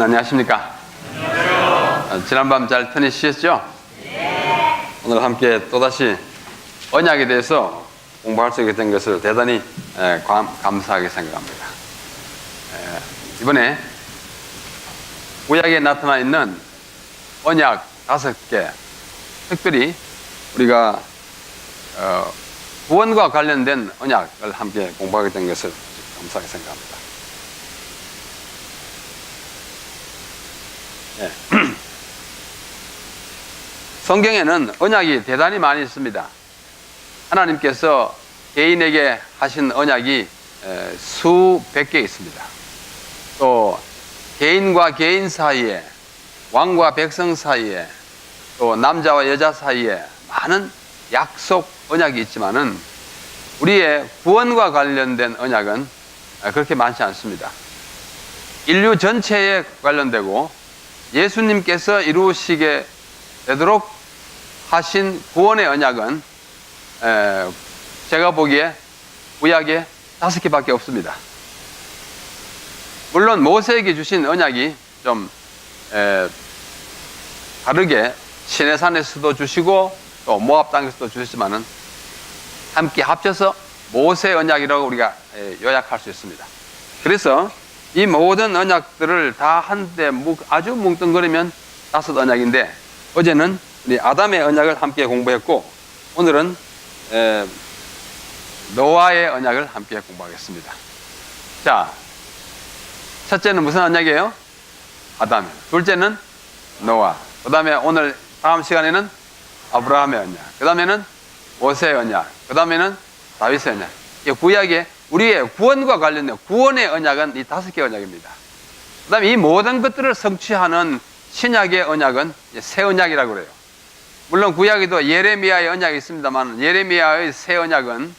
안녕하십니까? 지난밤 잘 편히 쉬셨죠? 오늘 함께 또다시 언약에 대해서 공부할 수 있게 된 것을 대단히 감사하게 생각합니다. 이번에 구약에 나타나 있는 언약 5개, 특별히 우리가 구원과 관련된 언약을 함께 공부하게 된 것을 감사하게 생각합니다. 성경에는 언약이 대단히 많이 있습니다. 하나님께서 개인에게 하신 언약이 수백 개 있습니다. 또 개인과 개인 사이에, 왕과 백성 사이에, 또 남자와 여자 사이에 많은 약속 언약이 있지만은 우리의 구원과 관련된 언약은 그렇게 많지 않습니다. 인류 전체에 관련되고 예수님께서 이루시게 되도록 하신 구원의 언약은 제가 보기에 구약에 5개밖에 없습니다. 물론 모세에게 주신 언약이 좀 다르게 시내산에서도 주시고 또 모압 땅에서도 주셨지만은 함께 합쳐서 모세 언약이라고 우리가 요약할 수 있습니다. 그래서 이 모든 언약들을 다 한데 아주 뭉뚱그리면 5 언약인데, 어제는 우리 아담의 언약을 함께 공부했고 오늘은 노아의 언약을 함께 공부하겠습니다. 자, 첫째는 무슨 언약이에요? 아담. 둘째는 노아. 그 다음에 오늘 다음 시간에는 아브라함의 언약. 그 다음에는 모세의 언약. 그 다음에는 다윗의 언약. 이 구약에 우리의 구원과 관련된 구원의 언약은 이 5개 언약입니다. 그 다음에 이 모든 것들을 성취하는 신약의 언약은 새 언약이라고 그래요. 물론 구약에도 예레미야의 언약이 있습니다만 예레미야의 새 언약은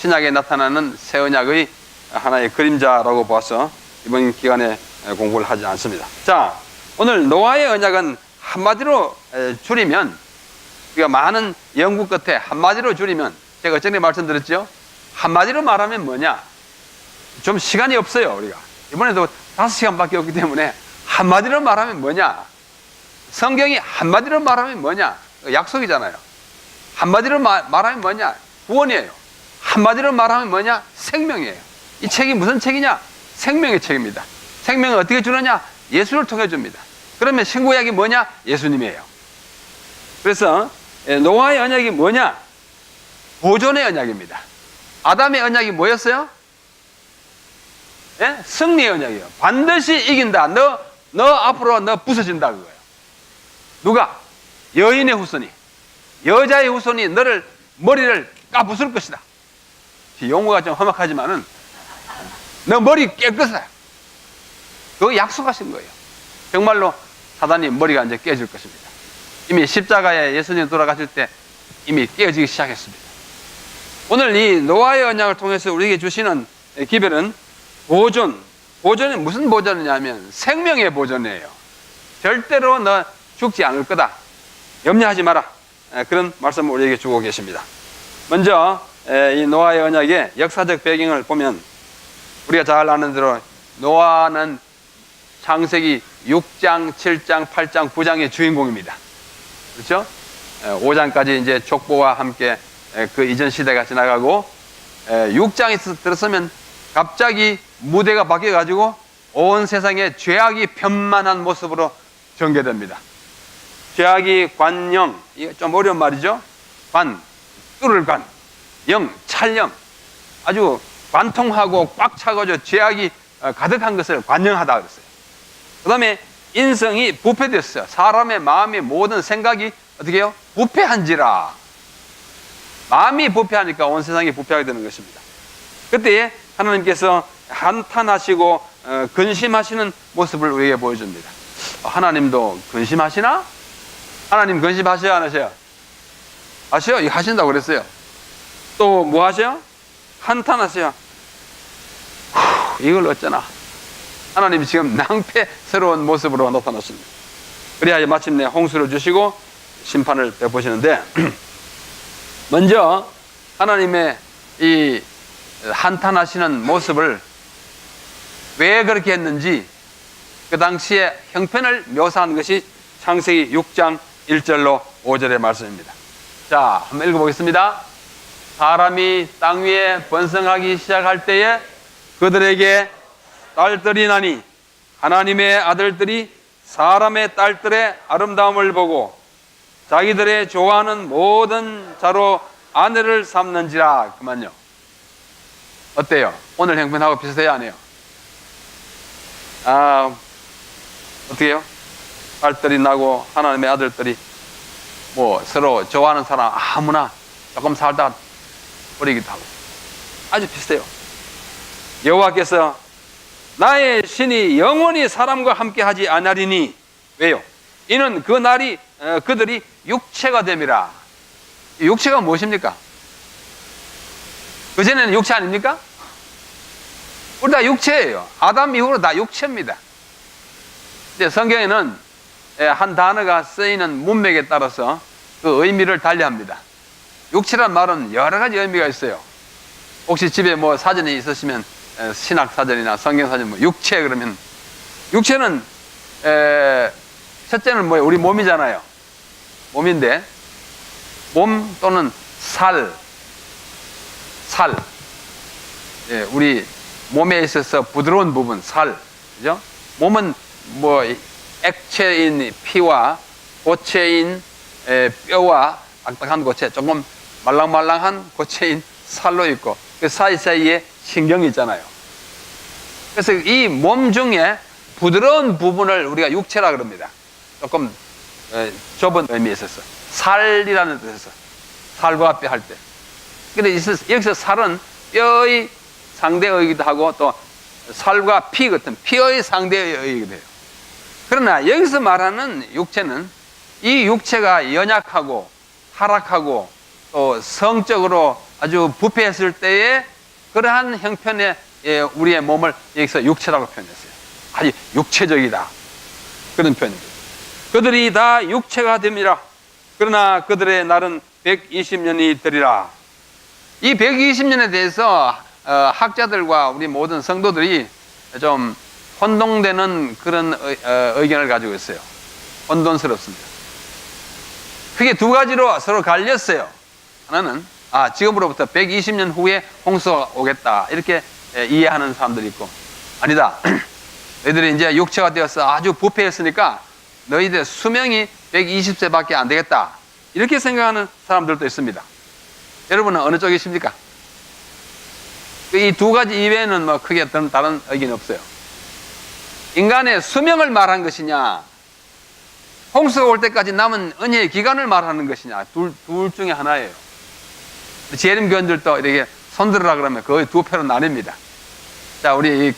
신약에 나타나는 새 언약의 하나의 그림자라고 봐서 이번 기간에 공부를 하지 않습니다. 자, 오늘 노아의 언약은 한마디로 줄이면, 우리가 많은 연구 끝에 한마디로 줄이면, 제가 전에 말씀드렸죠? 한마디로 말하면 뭐냐? 좀 시간이 없어요, 우리가. 이번에도 5시간밖에 없기 때문에 한마디로 말하면 뭐냐? 성경이 한마디로 말하면 뭐냐? 약속이잖아요. 한마디로 말하면 뭐냐? 구원이에요. 한마디로 말하면 뭐냐? 생명이에요. 이 책이 무슨 책이냐? 생명의 책입니다. 생명을 어떻게 주느냐? 예수를 통해 줍니다. 그러면 신구약이 뭐냐? 예수님이에요. 그래서 노아의 언약이 뭐냐? 보존의 언약입니다. 아담의 언약이 뭐였어요? 예? 승리의 언약이에요. 반드시 이긴다. 너 앞으로 너 부서진다, 그거예요. 누가? 여인의 후손이, 여자의 후손이 너를 머리를 까부술 것이다. 용어가 좀 험악하지만은 너 머리 깨끗해. 그거 약속하신 거예요. 정말로 사단이 머리가 이제 깨질 것입니다. 이미 십자가에 예수님 돌아가실 때 이미 깨어지기 시작했습니다. 오늘 이 노아의 언약을 통해서 우리에게 주시는 기별은 보존. 보존이 무슨 보존이냐면 생명의 보존이에요. 절대로 너 죽지 않을 거다. 염려하지 마라. 그런 말씀을 우리에게 주고 계십니다. 먼저 이 노아의 언약의 역사적 배경을 보면 우리가 잘 아는 대로 노아는 창세기 6장, 7장, 8장, 9장의 주인공입니다. 그렇죠? 5장까지 이제 족보와 함께 그 이전 시대가 지나가고 6장에 들어서면 갑자기 무대가 바뀌어가지고 온 세상에 죄악이 편만한 모습으로 전개됩니다. 죄악이 관영, 이거 좀 어려운 말이죠. 뚫을 관, 영, 찰영, 아주 관통하고 꽉 차가지고 죄악이 가득한 것을 관영하다 그랬어요. 그 다음에 인성이 부패됐어요. 사람의 마음이 모든 생각이 어떻게 해요? 부패한지라. 마음이 부패하니까 온 세상이 부패하게 되는 것입니다. 그때 하나님께서 한탄하시고 근심하시는 모습을 우리에게 보여줍니다. 하나님도 근심하시나? 하나님 근심하셔요, 안 하셔요? 하셔요? 이거 하신다고 그랬어요. 또 뭐 하셔요? 한탄하세요. 이걸 어쩌나? 하나님이 지금 낭패스러운 모습으로 나타났습니다. 그래야 마침내 홍수를 주시고 심판을 베푸시는데, 먼저 하나님의 이 한탄하시는 모습을 왜 그렇게 했는지 그 당시의 형편을 묘사한 것이 창세기 6장 1절로 5절의 말씀입니다. 자, 한번 읽어보겠습니다. 사람이 땅 위에 번성하기 시작할 때에 그들에게 딸들이 나니 하나님의 아들들이 사람의 딸들의 아름다움을 보고 자기들의 좋아하는 모든 자로 아내를 삼는지라. 그만요. 어때요? 오늘 형편하고 비슷해요, 안 해요? 어떻게 해요? 딸들이 나고 하나님의 아들들이 뭐 서로 좋아하는 사람 아무나 조금 살다가 버리기도 하고 아주 비슷해요. 여호와께서 나의 신이 영원히 사람과 함께 하지 아니하리니. 왜요? 이는 그 날이 그들이 육체가 됨이라. 육체가 무엇입니까? 그전에는 육체 아닙니까? 우리 다 육체예요. 아담 이후로 다 육체입니다. 근데 성경에는 한 단어가 쓰이는 문맥에 따라서 그 의미를 달리합니다. 육체란 말은 여러 가지 의미가 있어요. 혹시 집에 뭐 사전이 있으시면 신학 사전이나 성경 사전 뭐 육체 그러면 육체는 첫째는 뭐예요? 우리 몸이잖아요. 몸인데 몸 또는 살. 우리 몸에 있어서 부드러운 부분 살. 그죠? 몸은 뭐 액체인 피와 고체인 뼈와 딱딱한 고체, 조금 말랑말랑한 고체인 살로 있고 그 사이사이에 신경이 있잖아요. 그래서 이 몸 중에 부드러운 부분을 우리가 육체라 그럽니다. 조금 좁은 의미에 있어서 살이라는 뜻에서 살과 뼈 할 때. 근데 여기서 살은 뼈의 상대어이기도 하고 또 살과 피 같은 피의 상대어이기도 해요. 그러나 여기서 말하는 육체는 이 육체가 연약하고 타락하고 또 성적으로 아주 부패했을 때에 그러한 형편의 우리의 몸을 여기서 육체라고 표현했어요. 아주 육체적이다. 그런 표현입니다. 그들이 다 육체가 됨이라. 그러나 그들의 날은 120년이 되리라. 이 120년에 대해서 학자들과 우리 모든 성도들이 좀 혼동되는 그런 의견을 가지고 있어요. 혼돈스럽습니다. 크게 두 가지로 서로 갈렸어요. 하나는 지금으로부터 120년 후에 홍수가 오겠다 이렇게 이해하는 사람들이 있고, 아니다, 너희들이 이제 육체가 되어서 아주 부패했으니까 너희들 수명이 120세밖에 안 되겠다 이렇게 생각하는 사람들도 있습니다. 여러분은 어느 쪽이십니까? 이 두 가지 이외에는 뭐 크게 다른 의견이 없어요. 인간의 수명을 말한 것이냐, 홍수가 올 때까지 남은 은혜의 기간을 말하는 것이냐, 둘 중에 하나예요. 재림 교인들도 이렇게 손들으라 그러면 거의 두 표로 나뉩니다. 자, 우리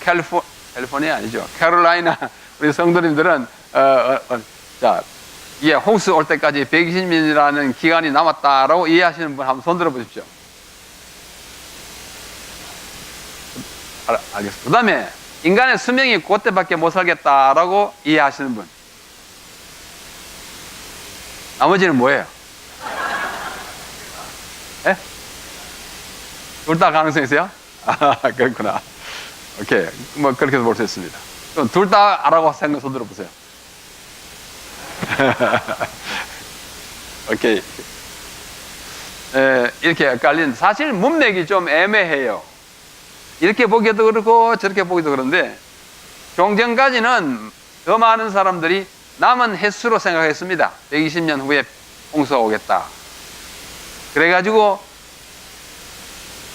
캘리포니아 아니죠, 캐롤라이나 우리 성도님들은 자, 이게 홍수 올 때까지 120년이라는 기간이 남았다라고 이해하시는 분 한번 손들어 보십시오. 알겠습니다. 그 다음에 인간의 수명이 그때밖에 못 살겠다라고 이해하시는 분, 나머지는 뭐예요? 예? 둘 다 가능성 있어요? 그렇구나. 오케이. 뭐 그렇게도 볼 수 있습니다. 그럼 둘 다 알아고 생각 손들어 보세요. 오케이. 이렇게 헷갈린, 사실 문맥이 좀 애매해요. 이렇게 보기도 그렇고 저렇게 보기도 그런데 종전까지는 더 많은 사람들이 남은 횟수로 생각했습니다. 120년 후에 홍수가 오겠다. 그래가지고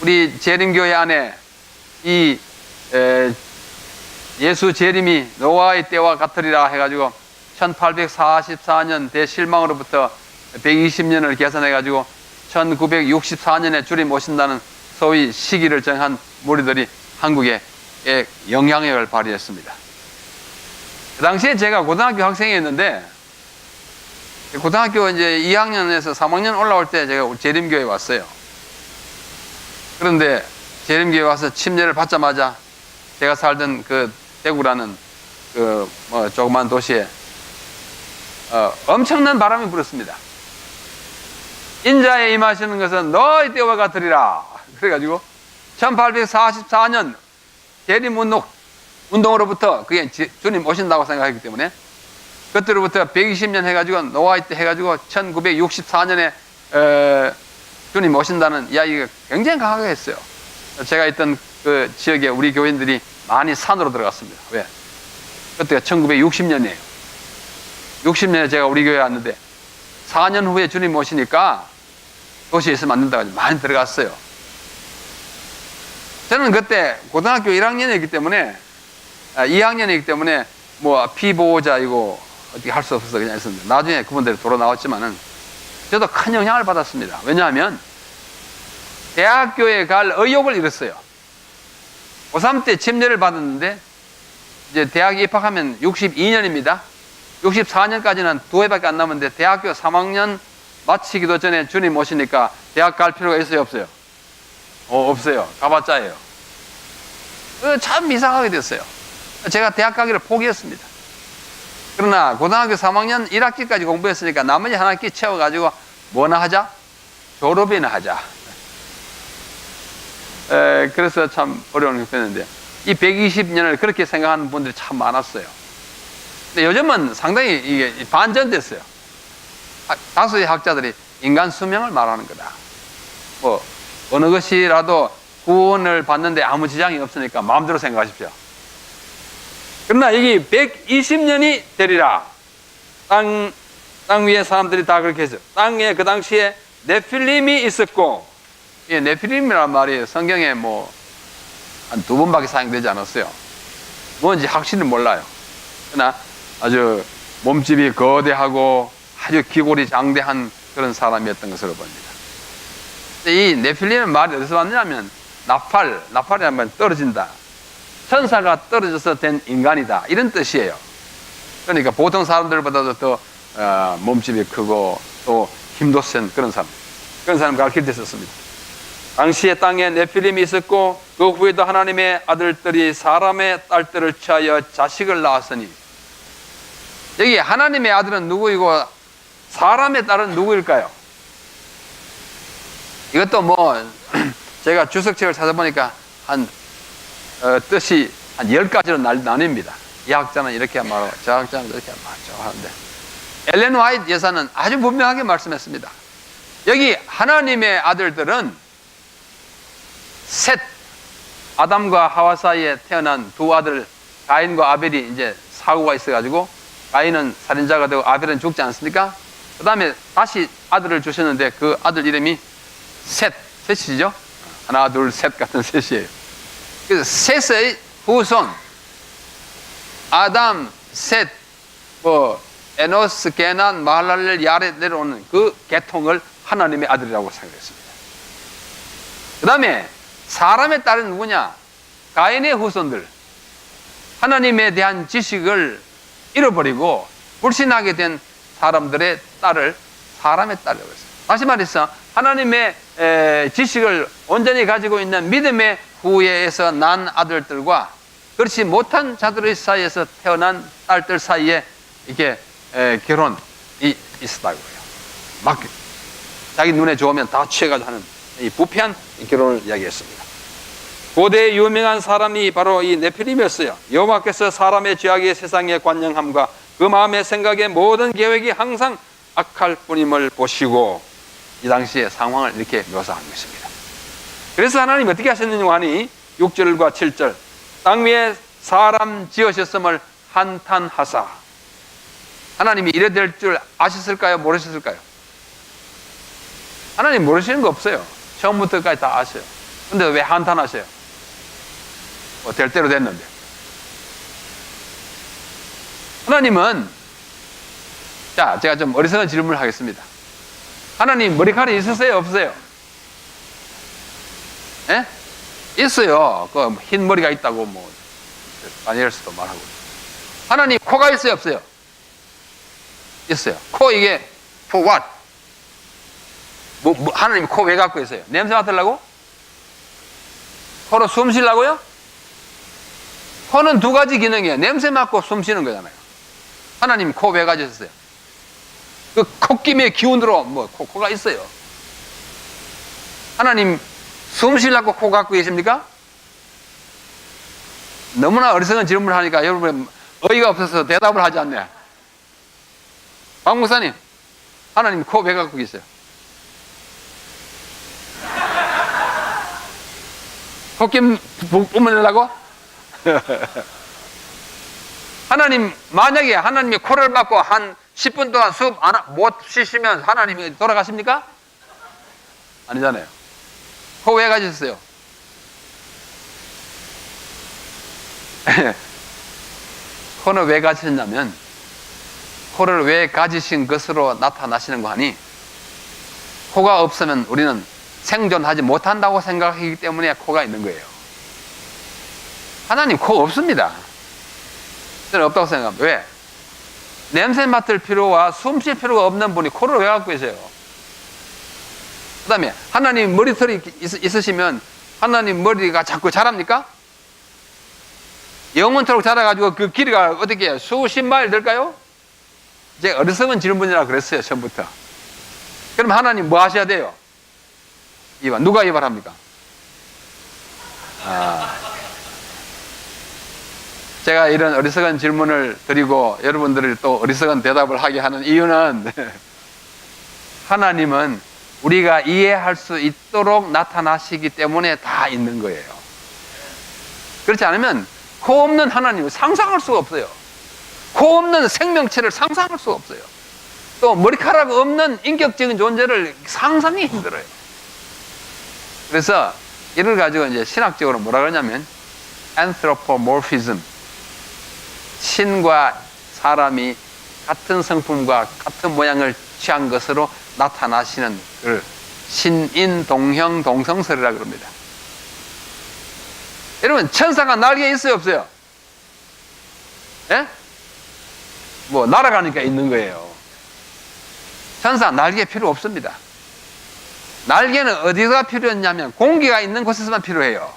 우리 재림교회 안에 이 예수 재림이 노아의 때와 같으리라 해가지고 1844년 대실망으로부터 120년을 계산해가지고 1964년에 주님 오신다는 소위 시기를 정한 무리들이 한국에 영향력을 발휘했습니다. 그 당시에 제가 고등학교 학생이었는데, 고등학교 이제 2학년에서 3학년 올라올 때 제가 재림교회에 왔어요. 그런데 재림교회에 와서 침례를 받자마자 제가 살던 그 대구라는 그 뭐 조그만 도시에 엄청난 바람이 불었습니다. 인자에 임하시는 것은 너희 때와 같으리라. 그래가지고 1844년 재림운동 운동으로부터 그게 주님 오신다고 생각했기 때문에 그때로부터 120년 해가지고 노아이 때 해가지고 1964년에 주님 오신다는 이야기가 굉장히 강하게 했어요. 제가 있던 그 지역에 우리 교인들이 많이 산으로 들어갔습니다. 왜? 그때가 1960년이에요. 60년에 제가 우리 교회에 왔는데 4년 후에 주님 오시니까 도시에 있으면 안 된다고 많이 들어갔어요. 저는 그때 고등학교 1학년이기 때문에 2학년이기 때문에 뭐 피보호자이고 어떻게 할 수 없어서 그냥 있었는데 나중에 그분들이 돌아 나왔지만은 저도 큰 영향을 받았습니다. 왜냐하면 대학교에 갈 의욕을 잃었어요. 고3 때 침례를 받았는데 이제 대학에 입학하면 62년입니다. 64년까지는 2해밖에 안 남았는데 대학교 3학년 마치기도 전에 주님 오시니까 대학 갈 필요가 있어요, 없어요? 없어요. 가봤자예요. 참 이상하게 됐어요. 제가 대학 가기를 포기했습니다. 그러나 고등학교 3학년 1학기까지 공부했으니까 나머지 한 학기 채워가지고 뭐나 하자? 졸업이나 하자. 그래서 참 어려운 겪었는데 이 120년을 그렇게 생각하는 분들이 참 많았어요. 근데 요즘은 상당히 이게 반전됐어요. 다수의 학자들이 인간 수명을 말하는 거다. 뭐 어느 것이라도 구원을 받는데 아무 지장이 없으니까 마음대로 생각하십시오. 그러나 여기 120년이 되리라. 땅 위에 사람들이 다 그렇게 했어요. 땅에 그 당시에 네필림이 있었고, 이 네필림이란 말이 성경에 뭐 한 2번밖에 사용되지 않았어요. 뭔지 확실히 몰라요. 그러나 아주 몸집이 거대하고 아주 기골이 장대한 그런 사람이었던 것으로 봅니다. 이 네필림의 말이 어디서 왔냐면 나팔이라는 말은 떨어진다. 천사가 떨어져서 된 인간이다. 이런 뜻이에요. 그러니까 보통 사람들보다도 더 몸집이 크고 또 힘도 센 그런 사람 가르칠 때 썼습니다. 당시에 땅에 네필림이 있었고 그 후에도 하나님의 아들들이 사람의 딸들을 취하여 자식을 낳았으니, 여기 하나님의 아들은 누구이고 사람의 딸은 누구일까요? 이것도 뭐 제가 주석책을 찾아보니까 뜻이 한 10가지로 나뉩니다. 이 학자는 이렇게 말하고 저 학자는 이렇게 말하고 하는데, 엘렌 화이트 여사는 아주 분명하게 말씀했습니다. 여기 하나님의 아들들은 셋, 아담과 하와 사이에 태어난 두 아들 가인과 아벨이 이제 사고가 있어가지고 가인은 살인자가 되고 아벨은 죽지 않습니까? 그 다음에 다시 아들을 주셨는데 그 아들 이름이 셋이죠. 하나 둘 셋 같은 셋이에요. 그래서 셋의 후손 아담, 셋, 에노스, 게난, 마할랄렐, 야렛 내려오는 그 계통을 하나님의 아들이라고 생각했습니다. 그 다음에 사람의 딸은 누구냐? 가인의 후손들. 하나님에 대한 지식을 잃어버리고 불신하게 된 사람들의 딸을 사람의 딸이라고 했어요. 다시 말해서 하나님의 지식을 온전히 가지고 있는 믿음의 후예에서 난 아들들과 그렇지 못한 자들의 사이에서 태어난 딸들 사이에 이렇게 결혼이 있었다고 해요. 막 자기 눈에 좋으면 다 취해가지고 하는 이 부패한 결혼을 이야기했습니다. 고대의 유명한 사람이 바로 이 네필림이었어요. 여호와께서 사람의 죄악의 세상에 관영함과 그 마음의 생각의 모든 계획이 항상 악할 뿐임을 보시고 이 당시의 상황을 이렇게 묘사한 것입니다. 그래서 하나님이 어떻게 하셨느냐 하니 6절과 7절 땅 위에 사람 지으셨음을 한탄하사. 하나님이 이래 될 줄 아셨을까요? 모르셨을까요? 하나님 모르시는 거 없어요. 처음부터까지 다 아셔요. 근데 왜 한탄하셔요? 될 대로 됐는데. 하나님은, 자, 제가 좀 어리석은 질문을 하겠습니다. 하나님 머리카락이 있으세요? 없어요? 예? 있어요. 그 흰 머리가 있다고 뭐 다니엘서도 말하고. 하나님 코가 있어요? 없어요? 있어요. 코 이게 for what? 하나님 코 왜 갖고 있어요? 냄새 맡으려고? 코로 숨 쉬려고요? 코는 두 가지 기능이에요. 냄새 맡고 숨 쉬는 거잖아요. 하나님 코 왜 가지셨어요? 그 콧김의 기운으로 코가 있어요. 하나님 숨 쉬려고 코 갖고 계십니까? 너무나 어리석은 질문을 하니까 여러분 어이가 없어서 대답을 하지 않네. 박 목사님, 하나님 코 왜 갖고 계세요? 코김 뿜으려고? 하나님, 만약에 하나님이 코를 막고 한 10분 동안 수업 못 쉬시면 하나님이 돌아가십니까? 아니잖아요. 코 왜 가지셨어요? 코는 왜 가지셨냐면, 코를 왜 가지신 것으로 나타나시는 거 아니? 코가 없으면 우리는 생존하지 못한다고 생각하기 때문에 코가 있는 거예요. 하나님 코 없습니다. 저는 없다고 생각합니다. 왜? 냄새 맡을 필요와 숨 쉴 필요가 없는 분이 코를 왜 갖고 계세요? 그 다음에 하나님 머리털이 있으시면 하나님 머리가 자꾸 자랍니까? 영원토록 자라가지고 그 길이가 어떻게 해요? 수십 마일 될까요? 이제 어리석은 질문이라 그랬어요, 처음부터. 그럼 하나님 뭐 하셔야 돼요? 누가 이발합니까? 제가 이런 어리석은 질문을 드리고 여러분들이 또 어리석은 대답을 하게 하는 이유는 하나님은 우리가 이해할 수 있도록 나타나시기 때문에 다 있는 거예요. 그렇지 않으면 코 없는 하나님을 상상할 수가 없어요. 코 없는 생명체를 상상할 수가 없어요. 또 머리카락 없는 인격적인 존재를 상상이 힘들어요. 그래서 이를 가지고 이제 신학적으로 뭐라 그러냐면 anthropomorphism, 신과 사람이 같은 성품과 같은 모양을 취한 것으로 나타나시는 그 신인 동형 동성설이라고 그럽니다. 여러분, 천사가 날개 있어요, 없어요? 예? 뭐 날아가니까 있는 거예요. 천사 날개 필요 없습니다. 날개는 어디가 필요했냐면 공기가 있는 곳에서만 필요해요.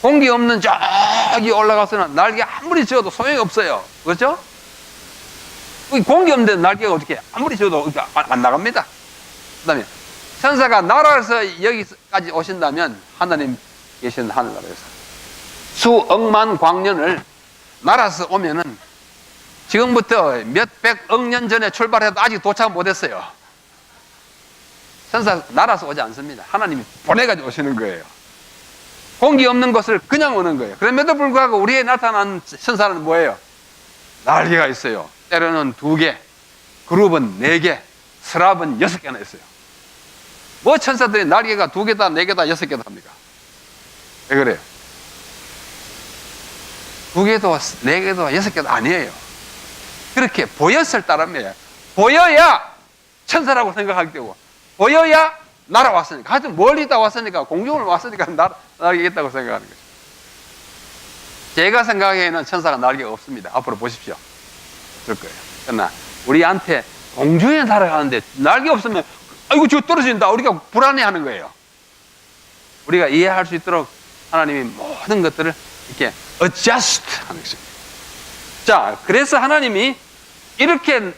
공기 없는 저기 올라가서는 날개 아무리 지어도 소용이 없어요. 그렇죠? 공기 없는데 날개가 어떻게 아무리 지어도 안 나갑니다. 그 다음에 천사가 날아서 여기까지 오신다면 하나님 계신 하늘나라에서 수억만 광년을 날아서 오면은 지금부터 몇백억 년 전에 출발해도 아직 도착 못했어요. 천사 날아서 오지 않습니다. 하나님이 보내가지고 오시는 거예요. 공기 없는 곳을 그냥 오는 거예요. 그럼에도 불구하고 우리에 나타난 천사는 뭐예요? 날개가 있어요. 때로는 2개, 그룹은 4개, 스랍은 6개나 있어요. 뭐 천사들이 날개가 2개다, 4개다, 6개다 합니까? 왜 그래요? 2개도, 4개도, 6개도 아니에요. 그렇게 보였을 따름이에요. 보여야 천사라고 생각하기 때문에, 보여야 날아왔으니까, 하여튼 멀리 다 왔으니까, 공중을 왔으니까 날아가겠다고 생각하는 거죠. 제가 생각하기에는 천사가 날개가 없습니다. 앞으로 보십시오. 없을 거예요. 그러나 우리한테 공중에 날아가는데 날개 없으면 아이고 저 떨어진다, 우리가 불안해하는 거예요. 우리가 이해할 수 있도록 하나님이 모든 것들을 이렇게 adjust 하는 것입니다. 자, 그래서 하나님이 이렇게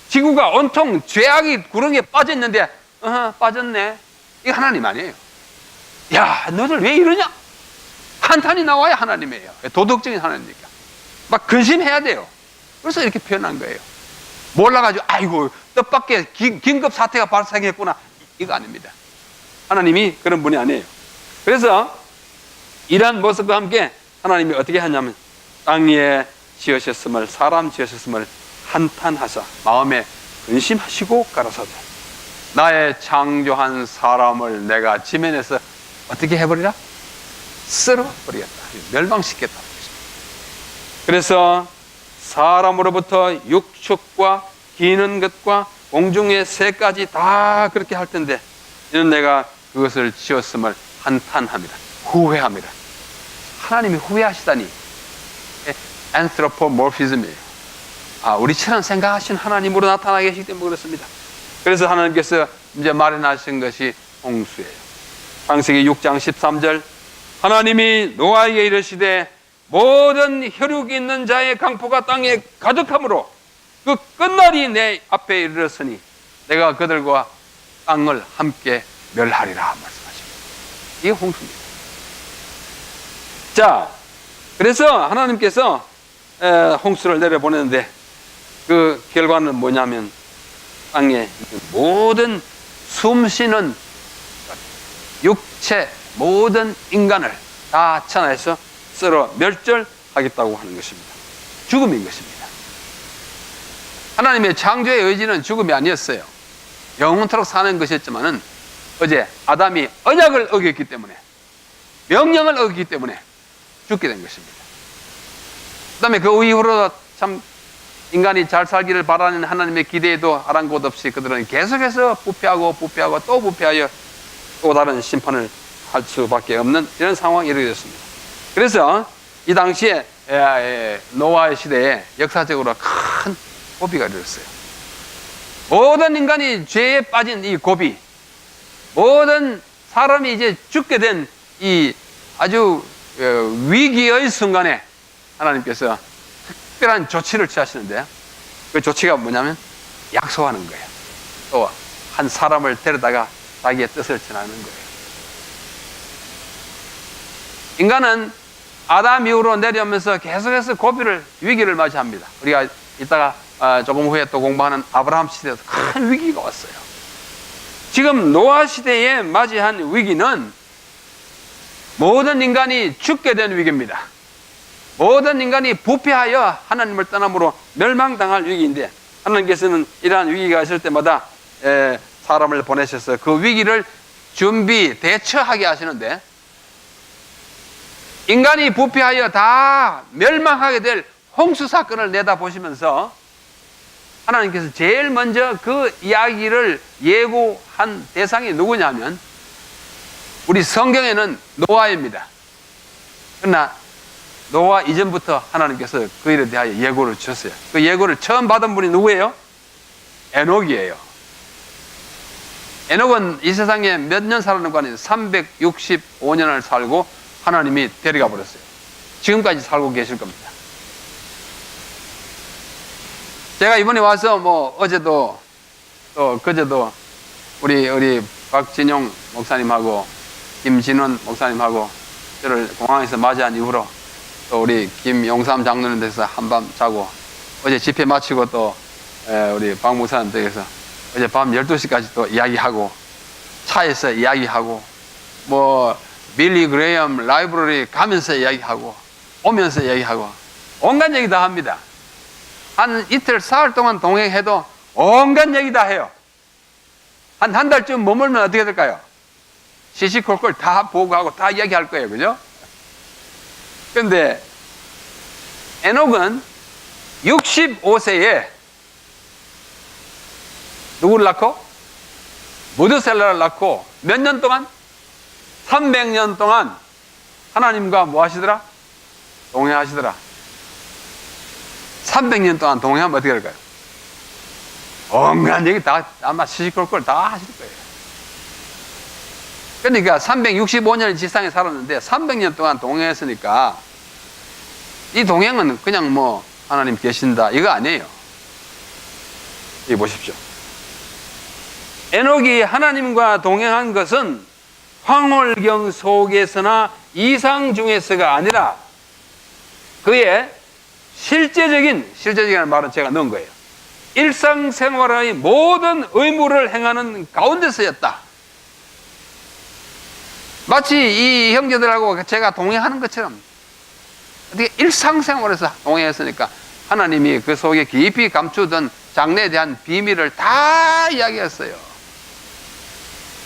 지구가 온통 죄악이 구렁이에 빠져 있는데 빠졌네, 이거 하나님 아니에요. 야, 너들 왜 이러냐? 한탄이 나와야 하나님이에요. 도덕적인 하나님이니까 막 근심해야 돼요. 그래서 이렇게 표현한 거예요. 몰라가지고 아이고 뜻밖의 긴급 사태가 발생했구나, 이거 아닙니다. 하나님이 그런 분이 아니에요. 그래서 이러한 모습과 함께 하나님이 어떻게 하냐면 땅 위에 지으셨음을, 사람 지으셨음을 한탄하사 마음에 근심하시고 가라사대 나의 창조한 사람을 내가 지면에서 어떻게 해버리라? 쓸어버리겠다, 멸망시켰다. 그래서 사람으로부터 육축과 기는 것과 공중의 새까지 다 그렇게 할 텐데 이는 내가 그것을 지었음을 한탄합니다. 후회합니다. 하나님이 후회하시다니 anthropomorphism이에요. 우리처럼 생각하신 하나님으로 나타나 계시기 때문에 그렇습니다. 그래서 하나님께서 이제 마련하신 것이 홍수예요. 창세기 6장 13절 하나님이 노아에게 이르시되 모든 혈육이 있는 자의 강포가 땅에 가득하므로 그 끝날이 내 앞에 이르렀으니 내가 그들과 땅을 함께 멸하리라 말씀하십니다. 이게 홍수입니다. 자, 그래서 하나님께서 홍수를 내려보냈는데 그 결과는 뭐냐면 땅에 모든 숨쉬는 육체 모든 인간을 다 천하에서 쓸어 멸절하겠다고 하는 것입니다. 죽음인 것입니다. 하나님의 창조의 의지는 죽음이 아니었어요. 영원토록 사는 것이었지만은 어제 아담이 언약을 어겼기 때문에, 명령을 어겼기 때문에 죽게 된 것입니다. 그 다음에 그 이후로 참 인간이 잘 살기를 바라는 하나님의 기대에도 아랑곳 없이 그들은 계속해서 부패하고 또 부패하여 또 다른 심판을 할 수밖에 없는 이런 상황이 이루어졌습니다. 그래서 이 당시에 노아의 시대에 역사적으로 큰 고비가 이루어졌어요. 모든 인간이 죄에 빠진 이 고비, 모든 사람이 이제 죽게 된 이 아주 위기의 순간에 하나님께서 특별한 조치를 취하시는데, 그 조치가 뭐냐면 약속하는 거예요. 또 한 사람을 데려다가 자기의 뜻을 전하는 거예요. 인간은 아담 이후로 내려오면서 계속해서 위기를 맞이합니다. 우리가 이따가 조금 후에 또 공부하는 아브라함 시대에도 큰 위기가 왔어요. 지금 노아 시대에 맞이한 위기는 모든 인간이 죽게 된 위기입니다. 모든 인간이 부패하여 하나님을 떠남으로 멸망당할 위기인데, 하나님께서는 이러한 위기가 있을 때마다 사람을 보내셔서 그 위기를 대처하게 하시는데, 인간이 부패하여 다 멸망하게 될 홍수 사건을 내다보시면서 하나님께서 제일 먼저 그 이야기를 예고한 대상이 누구냐면 우리 성경에는 노아입니다. 그러나 노아 이전부터 하나님께서 그 일에 대하여 예고를 주셨어요. 그 예고를 처음 받은 분이 누구예요? 에녹이에요. 에녹은 이 세상에 몇 년 살았는가 하면 365년을 살고 하나님이 데려가 버렸어요. 지금까지 살고 계실 겁니다. 제가 이번에 와서 어제도 또 그제도 우리 박진용 목사님하고 김진원 목사님하고 저를 공항에서 맞이한 이후로 또 우리 김용삼 장로님 댁에서 한밤 자고, 어제 집회 마치고 또 우리 박 목사님 댁에서 어제 밤 12시까지 또 이야기하고, 차에서 이야기하고, 빌리 그레이엄 라이브러리 가면서 이야기하고, 오면서 이야기하고, 온갖 얘기 다 합니다. 한 이틀, 사흘 동안 동행해도 온갖 얘기 다 해요. 한 달쯤 머물면 어떻게 될까요? 시시콜콜 다 보고하고 다 이야기할 거예요. 그죠? 그런데 에녹은 65세에 누구를 낳고? 무드셀라를 낳고 몇 년 동안? 300년 동안 하나님과 뭐 하시더라? 동행하시더라. 300년 동안 동행하면 어떻게 될까요? 온갖 얘기 다 아마 시시콜콜 다 하실 거예요. 그러니까 365년을 지상에 살았는데 300년 동안 동행했으니까 이 동행은 그냥 하나님 계신다 이거 아니에요. 여기 보십시오. 에녹이 하나님과 동행한 것은 황홀경 속에서나 이상 중에서가 아니라 그의 실제적인 말은 제가 넣은 거예요. 일상생활의 모든 의무를 행하는 가운데서였다. 마치 이 형제들하고 제가 동행하는 것처럼 어떻게 일상생활에서 동행했으니까 하나님이 그 속에 깊이 감추던 장래에 대한 비밀을 다 이야기했어요.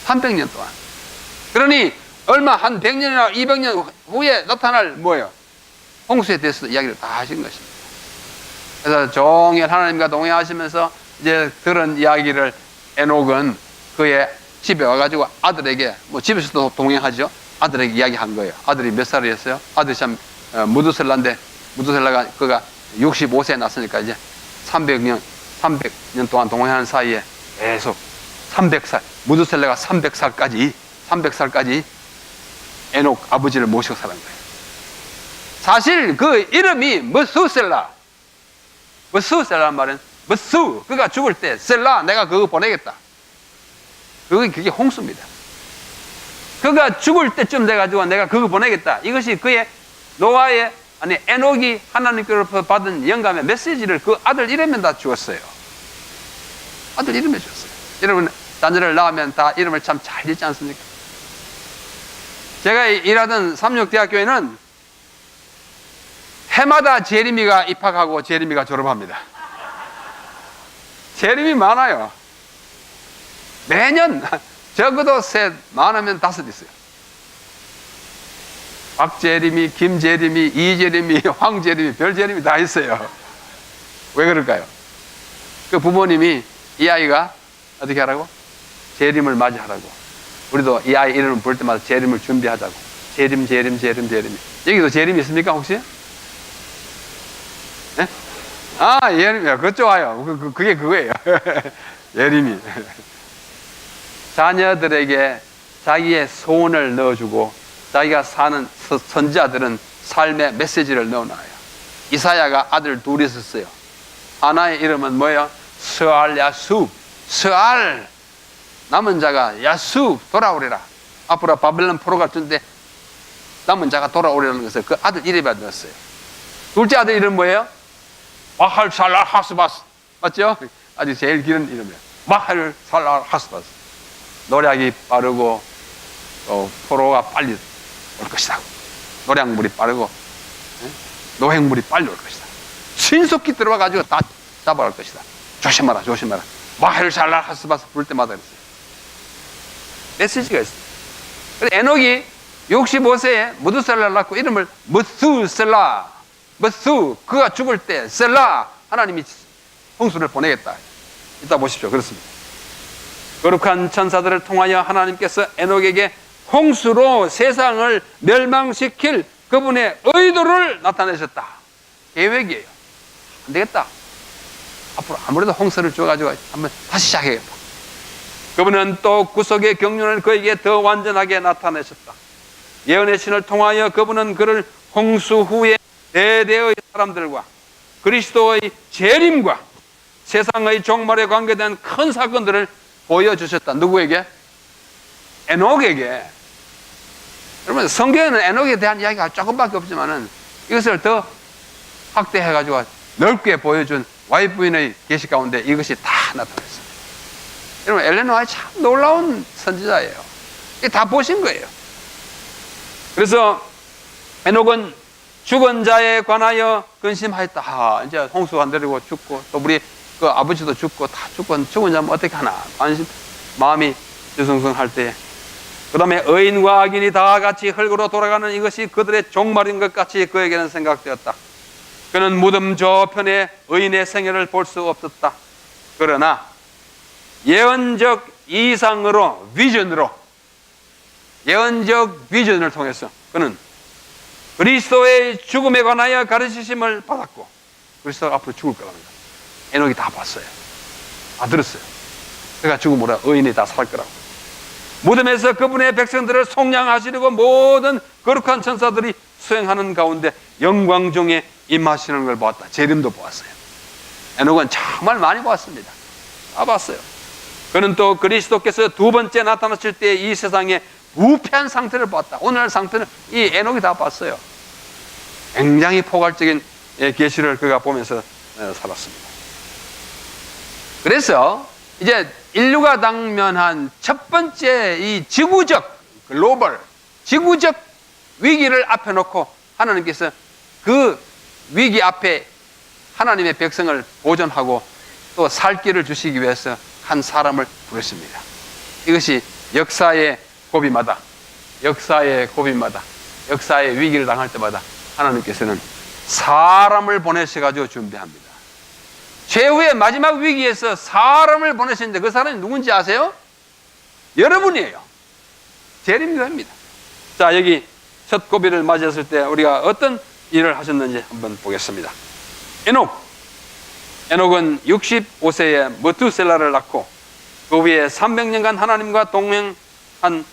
300년 동안. 그러니 얼마 한 100년이나 200년 후에 나타날 뭐예요? 홍수에 대해서 이야기를 다 하신 것입니다. 그래서 종일 하나님과 동행하시면서 이제 들은 이야기를 에녹은 그의 집에 와가지고 아들에게 집에서도 동행하죠. 아들에게 이야기한 거예요. 아들이 몇 살이었어요? 아들이 참 무드셀라인데 무드셀라가 그가 65세에 났으니까 이제 300년 동안 동행하는 사이에 계속 300살 무드셀라가 300살까지 에녹 아버지를 모시고 살은 거예요. 사실 그 이름이 머수셀라란 말은 그가 죽을 때 셀라 내가 그거 보내겠다. 그게 홍수입니다. 그가 죽을 때쯤 돼가지고 내가 그거 보내겠다. 이것이 그의 노아의 아니, 에녹이 하나님께로부터 받은 영감의 메시지를 그 아들 이름에 다 주었어요. 아들 이름에 주었어요. 여러분, 자녀를 낳으면 다 이름을 참 잘 짓지 않습니까? 제가 일하던 삼육대학교에는 해마다 제림이가 입학하고 제림이가 졸업합니다. 제림이 많아요. 매년 적어도 셋, 많으면 5 있어요. 박제림이, 김제림이, 이제림이, 황제림이, 별제림이 다 있어요. 왜 그럴까요? 그 부모님이 이 아이가 어떻게 하라고? 제림을 맞이하라고. 우리도 이 아이 이름을 부를 때마다 제림을 준비하자고. 제림, 제림, 제림, 제림. 여기도 제림 있습니까, 혹시? 네? 아, 예림이요. 그거 좋아요. 그게 그거예요. 예림이. 자녀들에게 자기의 소원을 넣어주고 자기가 사는 선지자들은 삶의 메시지를 넣어놔요. 이사야가 아들 2 있었어요. 하나의 이름은 뭐예요? 스알 야숲. 스알. 남은 자가 야숲 돌아오리라. 앞으로 바벨론 포로 같은데 남은 자가 돌아오리라는 것을 그 아들 이름에 넣었어요. 둘째 아들 이름 뭐예요? 마할 살랄 하스바스. 맞죠? 아주 제일 길은 이름이에요. 마할 살랄 하스바스. 노략이 빠르고 포로가 빨리 올 것이다. 노략물이 빠르고 노획물이 빨리 올 것이다. 신속히 들어와가지고 다 잡아갈 것이다. 조심하라, 조심하라. 마할 살랄 하스바스 부를 때마다 그랬어요. 메시지가 있어요. 그래서 에녹이 65세에 무드셀라를 낳고 이름을 무스셀라. 무스, 그가 죽을 때 셀라, 하나님이 홍수를 보내겠다. 이따 보십시오. 그렇습니다. 거룩한 천사들을 통하여 하나님께서 에녹에게 홍수로 세상을 멸망시킬 그분의 의도를 나타내셨다. 계획이에요. 안 되겠다. 앞으로 아무래도 홍수를 줘가지고 한번 다시 시작해야겠다. 그분은 또 구속의 경륜을 그에게 더 완전하게 나타내셨다. 예언의 신을 통하여 그분은 그를 홍수 후에 대대의 사람들과 그리스도의 재림과 세상의 종말에 관계된 큰 사건들을 보여주셨다. 누구에게? 에녹에게. 여러분, 성경에는 에녹에 대한 이야기가 조금밖에 없지만은 이것을 더 확대해가지고 넓게 보여준 와이프인의 계시 가운데 이것이 다 나타났습니다. 여러분, 엘렌 화이트 참 놀라운 선지자예요. 이게 다 보신 거예요. 그래서 에녹은 죽은 자에 관하여 근심하였다. 아, 이제 홍수 안 내리고 죽고 또 우리 그 아버지도 죽고 다 죽은 자면 어떻게 하나 마음이 유성성할 때, 그 다음에 의인과 악인이 다 같이 흙으로 돌아가는 이것이 그들의 종말인 것 같이 그에게는 생각되었다. 그는 무덤 저편에 의인의 생애를 볼 수 없었다. 그러나 예언적 이상으로 예언적 비전을 통해서 그는 그리스도의 죽음에 관하여 가르치심을 받았고, 그리스도가 앞으로 죽을 거랍니다. 에녹이 다 봤어요. 다 들었어요. 그가 죽음으로 의인이 다 살 거라고. 무덤에서 그분의 백성들을 속량하시려고 모든 거룩한 천사들이 수행하는 가운데 영광 중에 임하시는 걸 보았다. 재림도 보았어요. 에녹은 정말 많이 보았습니다. 다 봤어요. 그는 또 그리스도께서 2번째 나타나실 때 이 세상에 부패한 상태를 봤다. 오늘날 상태는 이 에녹이 다 봤어요. 굉장히 포괄적인 계시를 그가 보면서 살았습니다. 그래서 이제 인류가 당면한 첫 번째 이 지구적 위기를 앞에 놓고 하나님께서 그 위기 앞에 하나님의 백성을 보존하고 또 살 길을 주시기 위해서 한 사람을 부르십니다. 이것이 역사의 고비마다 역사의 위기를 당할 때마다 하나님께서는 사람을 보내셔가지고 준비합니다. 최후의 마지막 위기에서 사람을 보내시는데 그 사람이 누군지 아세요? 여러분이에요. 재림교회입니다. 자, 여기 첫 고비를 맞이했을 때 우리가 어떤 일을 하셨는지 한번 보겠습니다. 에녹은 65세에 머투셀라를 낳고 그 위에 300년간 하나님과 동행한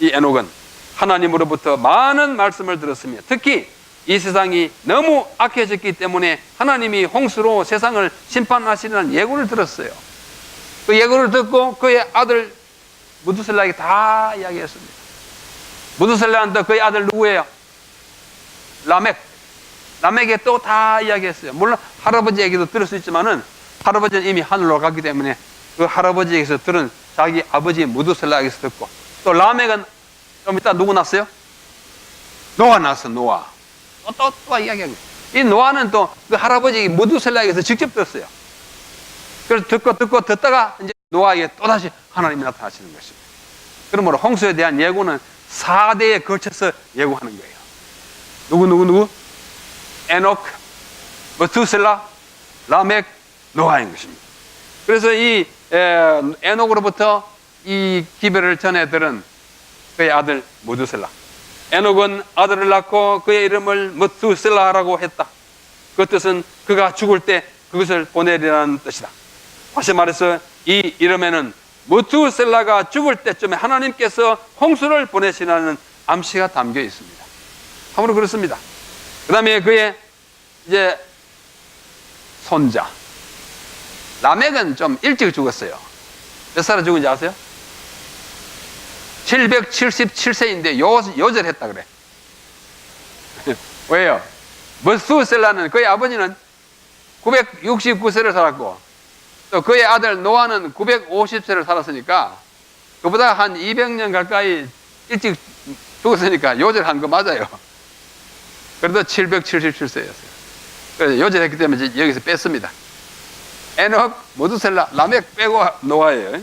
이 에녹은 하나님으로부터 많은 말씀을 들었으며 특히 이 세상이 너무 악해졌기 때문에 하나님이 홍수로 세상을 심판하시려는 예고를 들었어요. 그 예고를 듣고 그의 아들 무드셀라에게 다 이야기했습니다. 무드셀라한테 그의 아들 누구예요? 라멕. 남에게 또 다 이야기했어요. 물론 할아버지 얘기도 들을 수 있지만은 할아버지는 이미 하늘로 갔기 때문에 그 할아버지에게서 들은 자기 아버지 무두셀라에게서 듣고, 또 라멕은 좀 이따 누구 낳았어요? 노아 낳았어. 노아. 또 이야기하고, 이 노아는 또 그 할아버지 무두셀라에게서 직접 들었어요. 그래서 듣고 듣다가 이제 노아에게 또다시 하나님이 나타나시는 것입니다. 그러므로 홍수에 대한 예고는 4대에 걸쳐서 예고하는 거예요. 누구? 에녹, 무두셀라, 라멕, 노아인 것입니다. 그래서 이 에녹으로부터 이 기별을 전해 들은 그의 아들 무두셀라. 에녹은 아들을 낳고 그의 이름을 무두셀라라고 했다. 그 뜻은 그가 죽을 때 그것을 보내리라는 뜻이다. 다시 말해서 이 이름에는 무두셀라가 죽을 때쯤에 하나님께서 홍수를 보내시라는 암시가 담겨 있습니다. 참으로 그렇습니다. 그 다음에 그의 이제 손자 라멕은 좀 일찍 죽었어요. 몇 살에 죽은지 아세요? 777세인데 요절했다 그래. 왜요? 무두셀라는 그의 아버지는 969세를 살았고, 또 그의 아들 노아는 950세를 살았으니까 그보다 한 200년 가까이 일찍 죽었으니까 요절한 거 맞아요. 그래도 777세였어요. 그래서 요절했기 때문에 여기서 뺐습니다. 에녹, 무두셀라, 라멕 빼고 노아예요.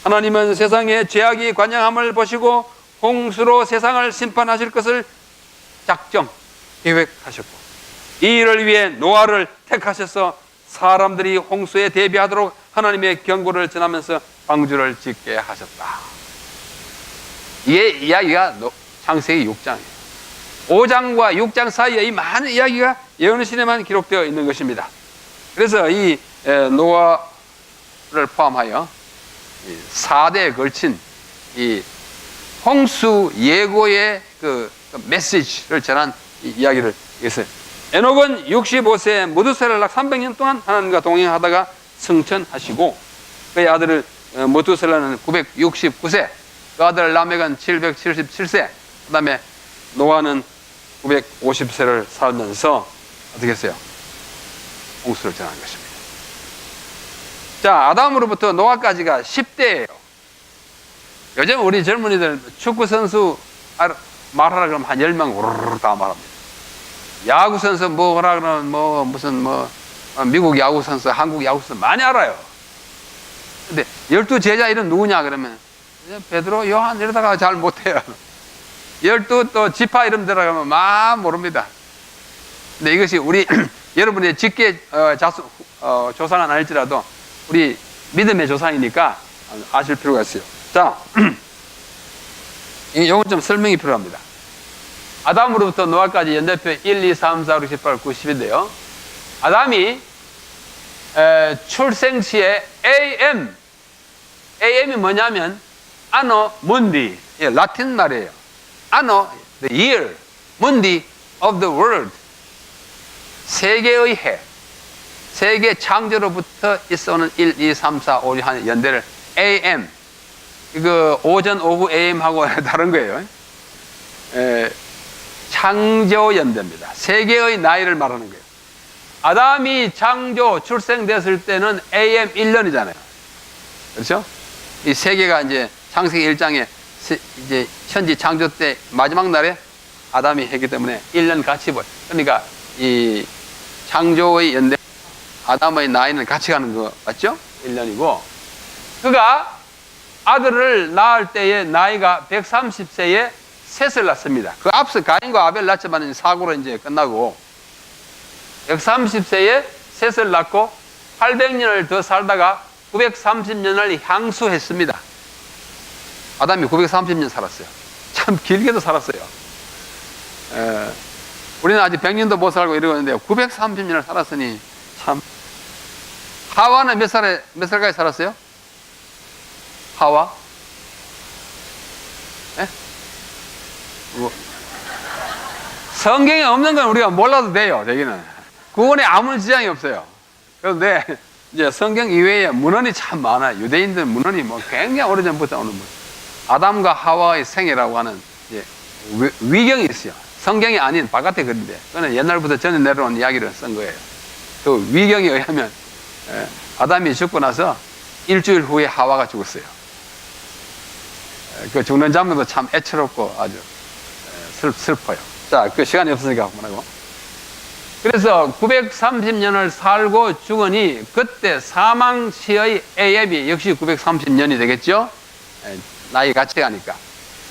하나님은 세상에 죄악이 관영함을 보시고 홍수로 세상을 심판하실 것을 작정, 계획하셨고, 이 일을 위해 노아를 택하셔서 사람들이 홍수에 대비하도록 하나님의 경고를 전하면서 방주를 짓게 하셨다. 이게 이야기가 창세기 6장이에요. 5장과 6장 사이에 이 많은 이야기가 예언의 만 기록되어 있는 것입니다. 그래서 이 노아를 포함하여 4대에 걸친 이 홍수 예고의 그 메시지를 전한 이야기를 했어요. 에녹은 65세에 무두셀라를 낳고 300년 동안 하나님과 동행하다가 승천하시고, 그의 아들을 무두셀라는 969세, 그 아들 라멕은 777세, 그 다음에 노아는 950세를 살면서 어떻게 했어요? 홍수를 전한 것입니다. 자, 아담으로부터 노아까지가 10대예요. 요즘 우리 젊은이들 축구선수 말하라 그러면 한 10명 우르르 다 말합니다. 야구선수 뭐라 그러면 무슨 미국 야구선수, 한국 야구선수 많이 알아요. 근데 12제자 이름 누구냐 그러면 베드로, 요한 이러다가 잘 못해요. 12 또 지파 이름 들어가면 막 모릅니다. 근데 이것이 우리 여러분의 직계 조상은 아닐지라도 우리 믿음의 조상이니까 아실 필요가 있어요. 자, 이건 좀 설명이 필요합니다. 아담으로부터 노아까지 연대표 1, 2, 3, 4, 5, 6, 7, 8, 9, 10인데요. 아담이 출생시에 AM이 뭐냐면 Anno Mundi, 라틴 말이에요. Anno, the year, Mundi of the world, 세계의 해, 세계 창조로부터 있어오는 1, 2, 3, 4, 5, 6 하는 연대를 AM, 이거 오전, 오후 AM하고 다른 거예요. 창조 연대입니다. 세계의 나이를 말하는 거예요. 아담이 창조, 출생됐을 때는 AM 1년이잖아요. 그렇죠? 이 세계가 이제 창세기 1장에 이제 현지 창조 때 마지막 날에 아담이 했기 때문에 1년 같이 보여. 그러니까 이 창조의 연대, 아담의 나이는 같이 가는 거 맞죠? 1년이고, 그가 아들을 낳을 때의 나이가 130세에 셋을 낳습니다. 그 앞서 가인과 아벨 낳지만 사고로 이제 끝나고 130세에 셋을 낳고 800년을 더 살다가 930년을 향수했습니다. 아담이 930년 살았어요. 참 길게도 살았어요. 우리는 아직 100년도 못 살고 이러고 있는데 930년을 살았으니 참. 하와는 몇 살까지 살았어요? 하와? 네? 성경에 없는 건 우리가 몰라도 돼요. 여기는 구원에 아무 지장이 없어요. 그런데 이제 성경 이외에 문헌이 참 많아요. 유대인들 문헌이 굉장히 오래전부터 오는 문. 아담과 하와의 생애라고 하는 이제 위경이 있어요. 성경이 아닌 바깥에 그런데 그거는 옛날부터 전해 내려온 이야기를 쓴 거예요. 그 위경에 의하면 아담이 죽고 나서 일주일 후에 하와가 죽었어요. 그 죽는 장면도 참 애처롭고 아주 슬퍼요. 자, 그 시간이 없으니까 그만하고. 그래서 930년을 살고 죽으니 그때 사망 시의 AM이 역시 930년이 되겠죠? 나이 같이 가니까.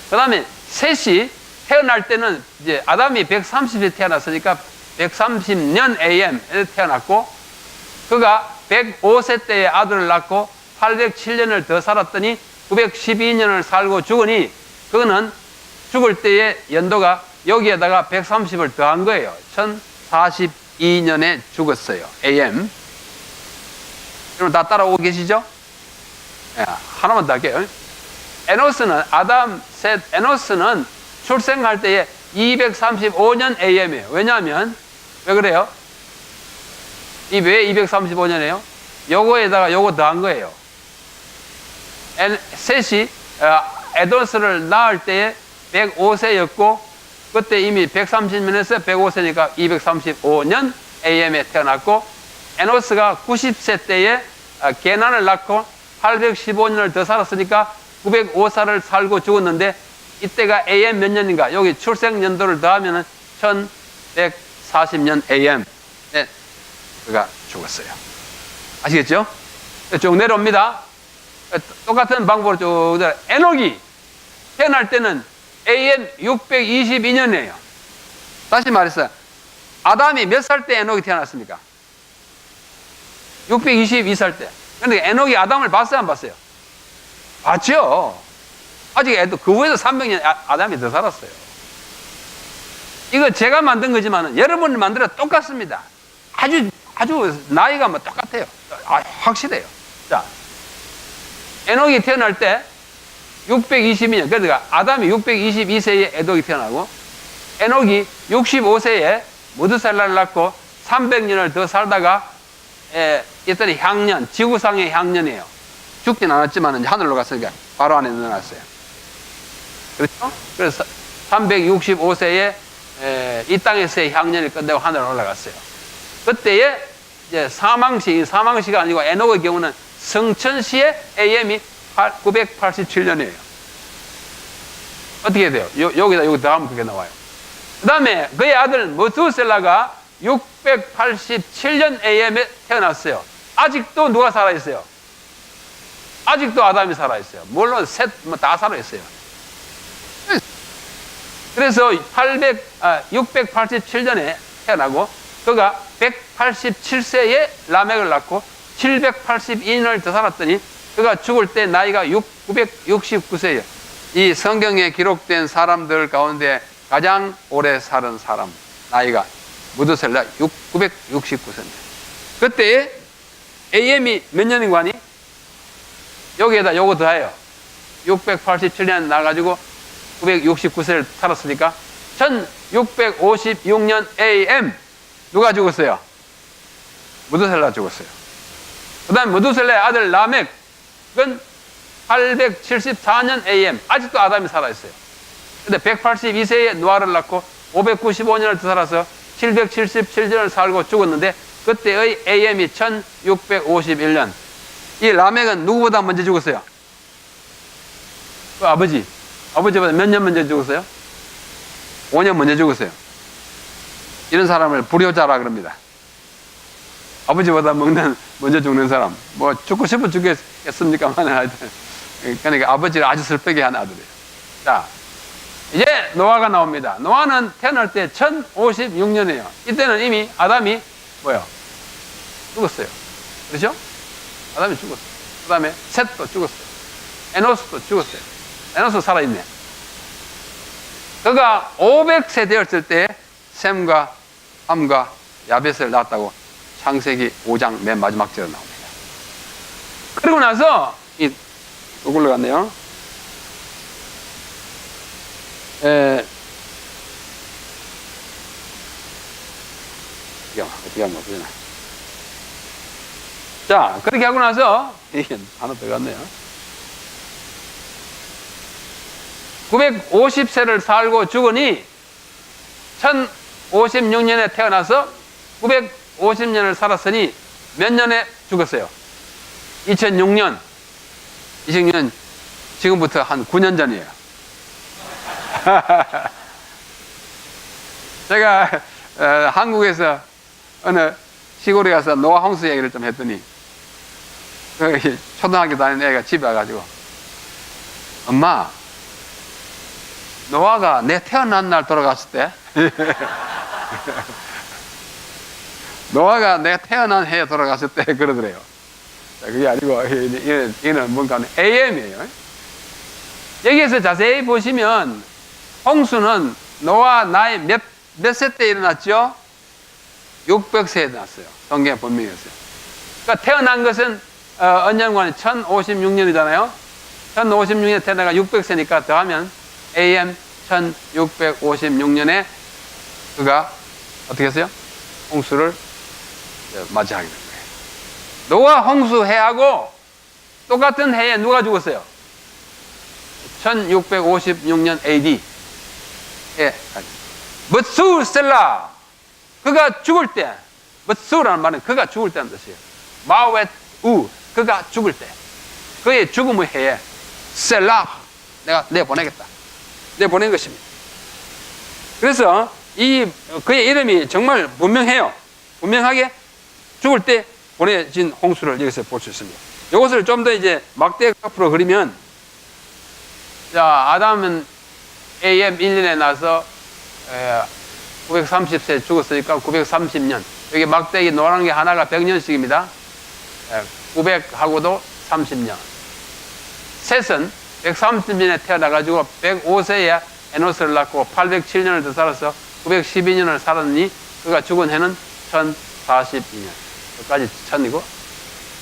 그 다음에 셋이 태어날 때는 이제 아담이 130에 태어났으니까 130년 AM에 태어났고, 그가 105세 때에 아들을 낳고 807년을 더 살았더니 912년을 살고 죽으니, 그거는 죽을 때의 연도가 여기에다가 130을 더한 거예요. 1042년에 죽었어요. AM. 여러분 다 따라오고 계시죠? 하나만 더 할게요. 에노스는, 아담, 셋, 에노스는 출생할 때에 235년 AM이에요. 왜냐하면, 왜 그래요? 왜 235년이에요? 요거에다가 요거 더한 거예요. 셋이 에노스를 낳을 때에 105세였고, 그때 이미 130년에서 105세니까 235년 AM에 태어났고, 에노스가 90세 때에 게난을 낳고 815년을 더 살았으니까 905살을 살고 죽었는데, 이때가 AM 몇 년인가? 여기 출생 연도를 더하면 1140년 AM에 그가 죽었어요. 아시겠죠? 쭉 내려옵니다. 똑같은 방법으로 쭉 내려. 에녹이 태어날 때는 AM 622년이에요. 다시 말해서 아담이 몇 살 때 에녹이 태어났습니까? 622살 때. 그런데 에녹이 아담을 봤어요, 안 봤어요? 봤죠. 아직 그 후에도 300년 아담이 더 살았어요. 이거 제가 만든 거지만 여러분이 만들어 똑같습니다. 아주 나이가 뭐 똑같아요. 확실해요. 자, 에녹이 태어날 때 622년, 그러니까 아담이 622세에 에녹이 태어나고, 에녹이 65세에 무드셀라를 낳고 300년을 더 살다가 이때는 향년, 지구상의 향년이에요. 죽진 않았지만 하늘로 갔으니까 바로 안에 넣어놨어요. 그렇죠? 그래서 365세에 이 땅에서의 향년이 끝내고 하늘로 올라갔어요. 그때에 이제 사망시가 아니고 에녹의 경우는 성천시의 AM이 987년이에요. 어떻게 돼요? 여기 더하면 그게 나와요. 그 다음에 그의 아들 무두셀라가 687년 AM에 태어났어요. 아직도 누가 살아있어요? 아직도 아담이 살아있어요. 물론 셋, 다 살아있어요. 그래서 687년에 태어나고, 그가 187세에 라멕을 낳고 782년을 더 살았더니 그가 죽을 때 나이가 969세예요. 이 성경에 기록된 사람들 가운데 가장 오래 사는 사람 나이가 무드셀라 969세입니다. 그때 AM이 몇 년인 거 아니? 여기에다 요거 더해요. 687년 나가지고 969세를 살았으니까 1656년 AM 누가 죽었어요? 무드셀라 죽었어요. 그 다음에 무드셀라의 아들 라멕은 874년 AM, 아직도 아담이 살아있어요. 근데 182세에 노아를 낳고 595년을 더 살아서 777년을 살고 죽었는데, 그때의 AM이 1651년. 이 라멕은 누구보다 먼저 죽었어요? 그 아버지보다 몇 년 먼저 죽었어요? 5년 먼저 죽었어요. 이런 사람을 불효자라 그럽니다. 아버지보다 먼저 죽는 사람. 뭐 죽고 싶어 죽겠습니까만 하여튼. 그러니까 아버지를 아주 슬프게 한 아들이에요. 자, 이제 노아가 나옵니다. 노아는 태어날 때 1056년이에요. 이때는 이미 아담이 뭐요? 죽었어요. 그렇죠? 아담이 죽었어요. 그 다음에 셋도 죽었어요. 에노스도 죽었어요. 에노스 살아있네. 그가 500세 되었을 때 셈과 함과 야벳을 낳았다고 창세기 5장 맨 마지막 절에 나옵니다. 그리고 나서 이걸로 갔네요. 어떻게 하면 어떠나. 자, 그렇게 하고 나서 이게 하나 더 갔네요. 950세를 살고 죽으니 1056년에 태어나서 950년을 살았으니 몇 년에 죽었어요? 2006년. 2006년, 지금부터 한 9년 전이에요. 제가 한국에서 어느 시골에 가서 노아 홍수 얘기를 좀 했더니 그 초등학교 다니는 애가 집에 와가지고, 엄마, 노아가 내 태어난 날 돌아갔을 때 노아가 내 태어난 해에 돌아갔을 때 그러더래요. 그게 아니고 얘는 뭔가 AM이에요. 여기에서 자세히 보시면 홍수는 노아 나이 몇 세 때 일어났죠? 600세에 일어났어요. 성경에 분명했어요. 그러니까 태어난 것은 언년관이 1056년이잖아요. 1056년에 태어나가 600세니까 더하면 AM 1656년에 그가 어떻게 했어요? 홍수를 맞이하게 된 거예요. 노아 홍수 해하고 똑같은 해에 누가 죽었어요? 1656년 AD. 예. methuselah, 그가 죽을 때, methu라는 말은 그가 죽을 때는 뜻이에요. 마웨트 우, 그가 죽을 때, 그의 죽음의 해에 셀라, 내가 내보내겠다, 내보낸 것입니다. 그래서 그의 이름이 정말 분명해요. 분명하게 죽을 때 보내진 홍수를 여기서 볼 수 있습니다. 이것을 좀 더 이제 막대 앞으로 그리면, 자, 아담은 AM 1년에 나서 930세 죽었으니까 930년. 여기 막대기 노란 게 하나가 100년씩입니다. 900하고도 30년. 셋은 130년에 태어나가지고 105세에 에노스를 낳고 807년을 더 살아서 912년을 살았으니 그가 죽은 해는 1042년. 여기까지 1000이고,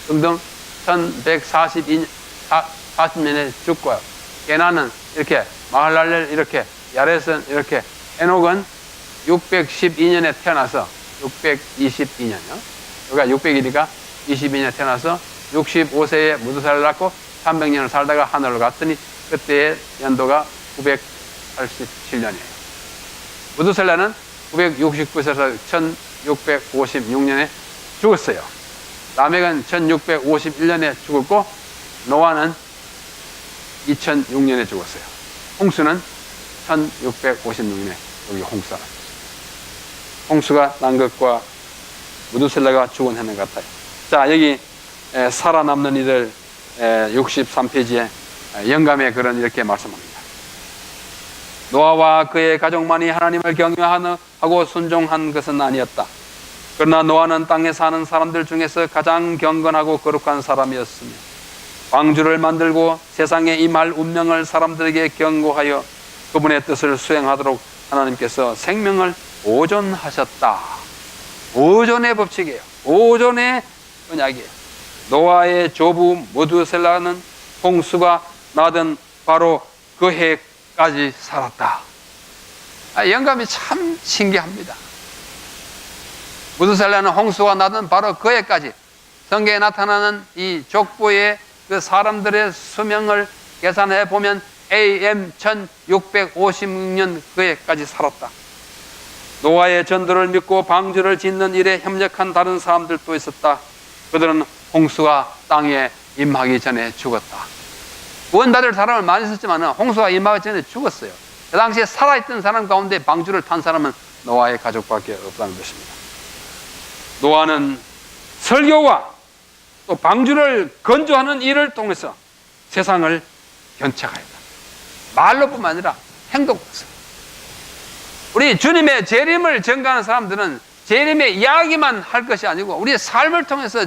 등등 1140년에 죽고요. 게나는 이렇게, 마할랄렐 이렇게, 야렛은 이렇게, 에녹은 612년에 태어나서 622년이요. 여기가 600이니까 22년에 태어나서 65세에 무두살을 낳고 300년을 살다가 하늘로 갔더니 그때의 연도가 987년이에요. 무두살라는 969세에서 1656년에 죽었어요. 라멕은 1651년에 죽었고 노아는 2006년에 죽었어요. 홍수는 1656년에 여기 홍수가 났어요. 홍수가 난 것과 무두셀라가 죽은 해는 같아요. 자, 여기 살아남는 이들 63페이지에 영감의 글은 이렇게 말씀합니다. 노아와 그의 가족만이 하나님을 경외하고 순종한 것은 아니었다. 그러나 노아는 땅에 사는 사람들 중에서 가장 경건하고 거룩한 사람이었으며 방주를 만들고 세상에 임할 운명을 사람들에게 경고하여 그분의 뜻을 수행하도록 하나님께서 생명을 보존하셨다. 보존의 법칙이에요. 보존의 언약이에요. 노아의 조부 무두셀라는 홍수가 나던 바로 그 해까지 살았다. 영감이 참 신기합니다. 무두셀라는 홍수가 나던 바로 그 해까지, 성경에 나타나는 이 족보의 그 사람들의 수명을 계산해 보면 AM 1656년 그 해까지 살았다. 노아의 전도를 믿고 방주를 짓는 일에 협력한 다른 사람들도 있었다. 그들은 홍수가 땅에 임하기 전에 죽었다. 구원받을 사람을 많이 있었지만 홍수가 임하기 전에 죽었어요. 그 당시에 살아있던 사람 가운데 방주를 탄 사람은 노아의 가족밖에 없다는 것입니다. 노아는 설교와 또 방주를 건조하는 일을 통해서 세상을 견책하였다. 말로뿐만 아니라 행동으로서. 우리 주님의 재림을 전가하는 사람들은 재림의 이야기만 할 것이 아니고 우리의 삶을 통해서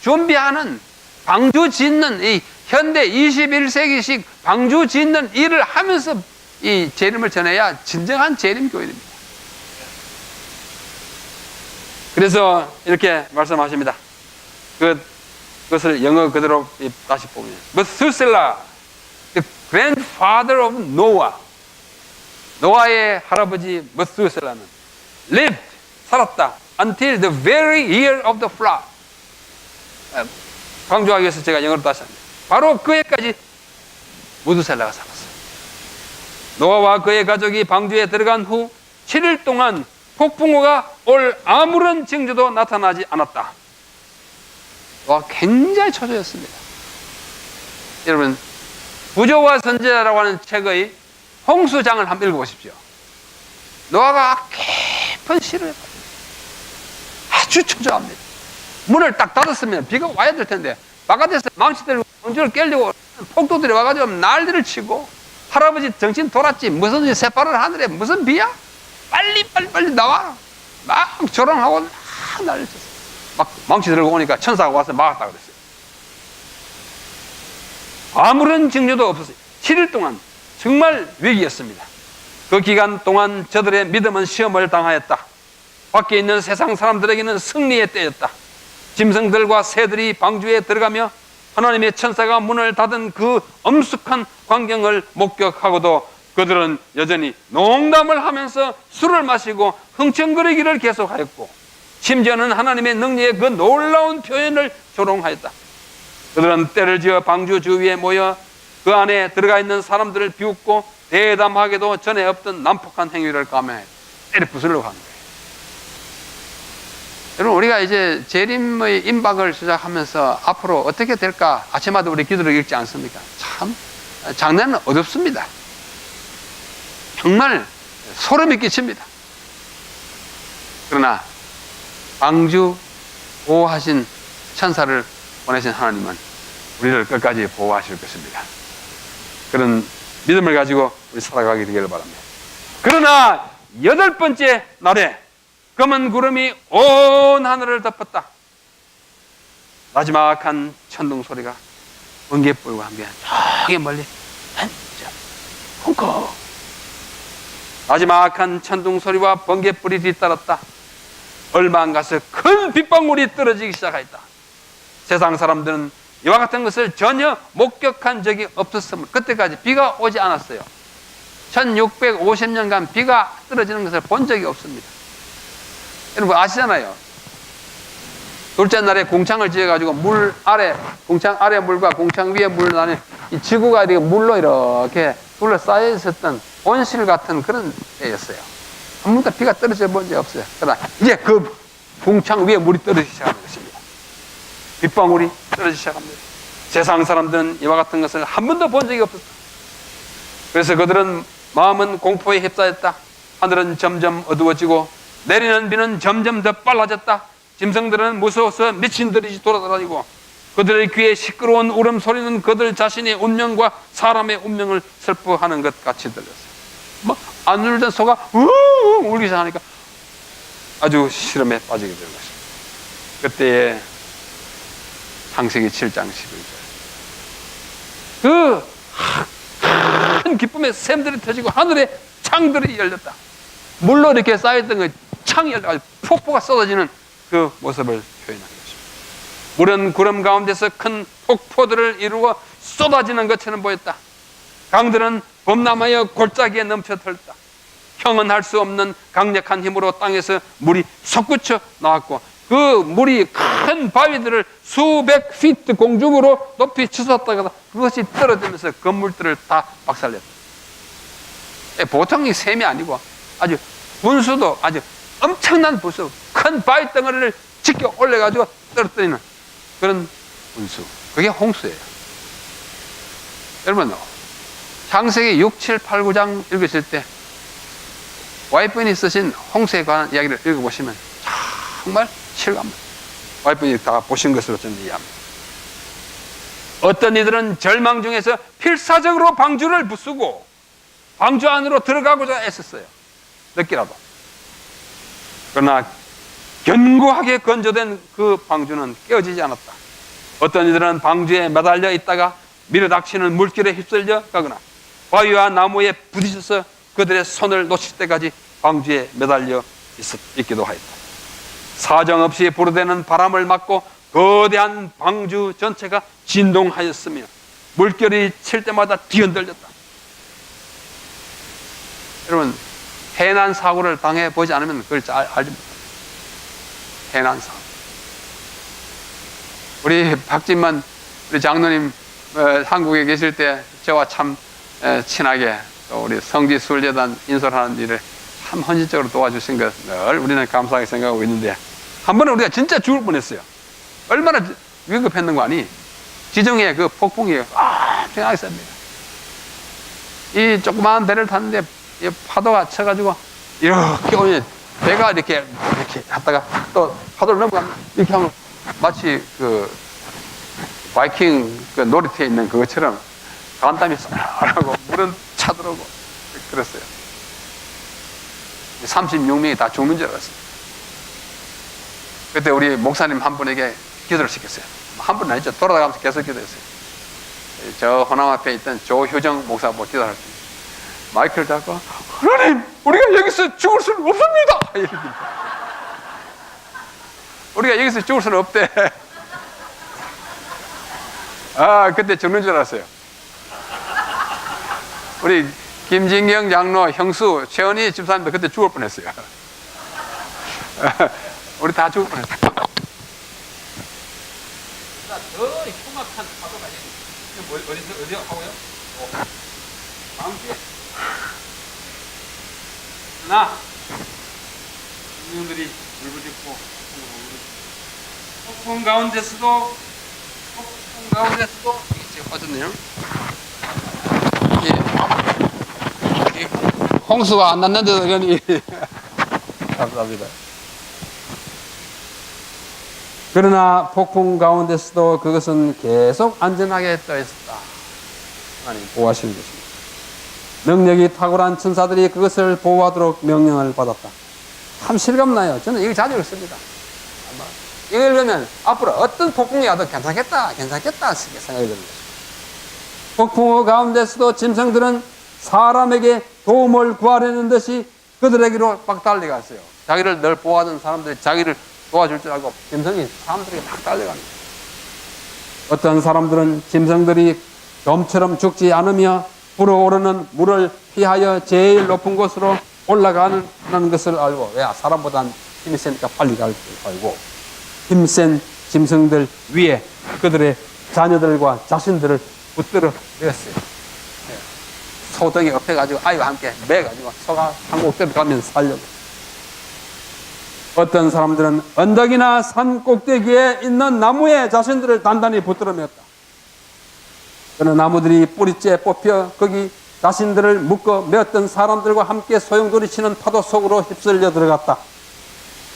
준비하는, 방주 짓는, 이 현대 21세기식 방주 짓는 일을 하면서 이 재림을 전해야 진정한 재림 교인입니다. 그래서 이렇게 말씀하십니다. 그것을 영어 그대로 다시 보면, Methuselah, the grandfather of Noah, 노아의 할아버지 메투셀라는 lived, 살았다, until the very year of the flood. 강조하기 위해서 제가 영어로 다시 합니다. 바로 그 해까지 무두셀라가 살았어요. 노아와 그의 가족이 방주에 들어간 후 7일 동안 폭풍우가 올 아무런 징조도 나타나지 않았다. 와, 굉장히 초조했습니다. 여러분, 부조와 선지자라고 하는 책의 홍수장을 한번 읽어보십시오. 노아가 깊은 시를 아주 초조합니다. 문을 딱 닫았으면 비가 와야 될 텐데 바깥에서 망치 들고 방주를 깨려고 폭도들이 와가지고 난리를 치고, 할아버지 정신 돌았지, 무슨 새파란 하늘에 무슨 비야? 빨리 나와. 막 조롱하고 막 난리를 쳤어요. 막 망치 들고 오니까 천사가 와서 막았다 그랬어요. 아무런 징조도 없었어요. 7일 동안 정말 위기였습니다. 그 기간 동안 저들의 믿음은 시험을 당하였다. 밖에 있는 세상 사람들에게는 승리의 때였다. 짐승들과 새들이 방주에 들어가며 하나님의 천사가 문을 닫은 그 엄숙한 광경을 목격하고도 그들은 여전히 농담을 하면서 술을 마시고 흥청거리기를 계속하였고, 심지어는 하나님의 능력의 그 놀라운 표현을 조롱하였다. 그들은 때를 지어 방주 주위에 모여 그 안에 들어가 있는 사람들을 비웃고 대담하게도 전에 없던 난폭한 행위를 감행했다. 때를 부수려고 하는 거예요. 여러분, 우리가 이제 재림의 임박을 시작하면서 앞으로 어떻게 될까 아침마다 우리 기도를 읽지 않습니까? 참 장난은 어둡습니다. 정말 소름이 끼칩니다. 그러나 방주 보호하신 천사를 보내신 하나님은 우리를 끝까지 보호하실 것입니다. 그런 믿음을 가지고 우리 살아가게 되기를 바랍니다. 그러나 8번째 날에 검은 구름이 온 하늘을 덮었다. 마지막한 천둥 소리가 번개불과 함께 저기 멀리 펑커. 마지막한 천둥 소리와 번개불이 뒤따랐다. 얼마 안 가서 큰 빗방울이 떨어지기 시작했다. 세상 사람들은 이와 같은 것을 전혀 목격한 적이 없었으므로 그때까지 비가 오지 않았어요. 1650년간 비가 떨어지는 것을 본 적이 없습니다. 여러분 아시잖아요. 둘째 날에 공창을 지어가지고 물 아래, 공창 아래 물과 공창 위에 물 안에 이 지구가 이렇게 물로 이렇게 둘러싸여 있었던 온실 같은 그런 때였어요. 한 번도 비가 떨어져 본 적이 없어요. 그러나 이제 그 공창 위에 물이 떨어지기 시작하는 것입니다. 빗방울이 떨어지기 시작합니다. 세상 사람들은 이와 같은 것을 한 번도 본 적이 없었다. 그래서 그들은 마음은 공포에 휩싸였다. 하늘은 점점 어두워지고 내리는 비는 점점 더 빨라졌다. 짐승들은 무서워서 미친 듯이 돌아다니고 그들의 귀에 시끄러운 울음소리는 그들 자신의 운명과 사람의 운명을 슬퍼하는 것 같이 들렸어요. 안 울던 소가 우웅 울기 시작하니까 아주 시름에 빠지게 된 것입니다. 그때에 창세기 7장 11절 그 큰 기쁨의 샘들이 터지고 하늘에 창들이 열렸다. 물로 이렇게 쌓였던 그 창이 열려가지고 폭포가 쏟아지는 그 모습을 표현하는 것입니다. 물은 구름 가운데서 큰 폭포들을 이루어 쏟아지는 것처럼 보였다. 강들은 범람하여 골짜기에 넘쳐 털었다. 형언할 수 없는 강력한 힘으로 땅에서 물이 솟구쳐 나왔고 그 물이 큰 바위들을 수백 피트 공중으로 높이 치솟았다가 그것이 떨어지면서 건물들을 다 박살냈다. 보통의 샘이 아니고 아주 분수도 아주 엄청난 분수, 큰 바위 덩어리를 지켜 올려가지고 떨어뜨리는 그런 분수. 그게 홍수예요. 여러분, 창세기 6, 7, 8, 9장 읽으실 때 와이프인이 쓰신 홍수에 관한 이야기를 읽어보시면 정말 실감합니다. 와이프인이 다 보신 것으로 저는 이해합니다. 어떤 이들은 절망 중에서 필사적으로 방주를 부수고 방주 안으로 들어가고자 애썼어요. 늦게라도. 그러나 견고하게 건조된 그 방주는 깨어지지 않았다. 어떤 이들은 방주에 매달려 있다가 밀어닥치는 물결에 휩쓸려 가거나 바위와 나무에 부딪혀서 그들의 손을 놓칠 때까지 방주에 매달려 있기도 하였다. 사정없이 불어대는 바람을 맞고 거대한 방주 전체가 진동하였으며 물결이 칠 때마다 뒤흔들렸다. 여러분, 해난 사고를 당해보지 않으면 그걸 잘 알지 못합니다. 해난 사고. 우리 박진만 우리 장로님 한국에 계실 때 저와 참 친하게 또 우리 성지순례단 인솔하는 일을 참 헌신적으로 도와주신 것을 우리는 감사하게 생각하고 있는데, 한 번은 우리가 진짜 죽을 뻔했어요. 얼마나 위급했는 거 아니? 지중해 그 폭풍이 엄청나게 셉니다. 이 조그마한 배를 탔는데 이 파도가 쳐가지고 이렇게 오면 배가 이렇게 갔다가 또 파도를 넘어가면 이렇게 하면 마치 그 바이킹 그 놀이터에 있는 그것처럼 간담이 쌀하고 물은 차들어오고 그랬어요. 36명이 다 죽는 줄 알았어요. 그때 우리 목사님 한 분에게 기도를 시켰어요. 한 분은 아니죠. 돌아가면서 계속 기도했어요. 저 호남 앞에 있던 조효정 목사 뭐 기도할 때 마이크를 잡고, 하나님, 우리가 여기서 죽을 수는 없습니다. 우리가 여기서 죽을 수는 없대. 그때 죽는 줄 알았어요. 우리 김진경 장로, 형수, 최은희 집사님도 그때 죽을 뻔했어요. 우리 다 죽을 뻔했어요. 더 흉악한 파도가 어디 하고요? 다음 주에. 나 인명들이 울부짖고 폭풍 가운데서도 이게 제가 빠졌네요. 홍수가 안 났는데도 이러니 감사합니다. 그러나 폭풍 가운데서도 그것은 계속 안전하게 떠 있었다. 하나님 보호하시는 것입니다. 능력이 탁월한 천사들이 그것을 보호하도록 명령을 받았다. 참 실감나요. 저는 이걸 자주 읽습니다. 이걸 읽으면 앞으로 어떤 폭풍이 와도 괜찮겠다 생각이 듭니다. 폭풍 가운데서도 짐승들은 사람에게 도움을 구하려는 듯이 그들에게로 막 달려갔어요. 자기를 늘 보호하던 사람들이 자기를 도와줄 줄 알고 짐승이 사람들에게 막 달려갑니다. 어떤 사람들은 짐승들이 좀처럼 죽지 않으며 불어오르는 물을 피하여 제일 높은 곳으로 올라가는 것을 알고, 왜? 사람보다는 힘이 세니까 빨리 갈 줄 알고 힘센 짐승들 위에 그들의 자녀들과 자신들을 붙들어 내었어요. 소덩이 엎혀가지고 아이와 함께 매가지고 소가 한국대로 가면 살려고. 어떤 사람들은 언덕이나 산 꼭대기에 있는 나무에 자신들을 단단히 붙들어 메었다. 그런 나무들이 뿌리째 뽑혀 거기 자신들을 묶어 메었던 사람들과 함께 소용돌이 치는 파도 속으로 휩쓸려 들어갔다.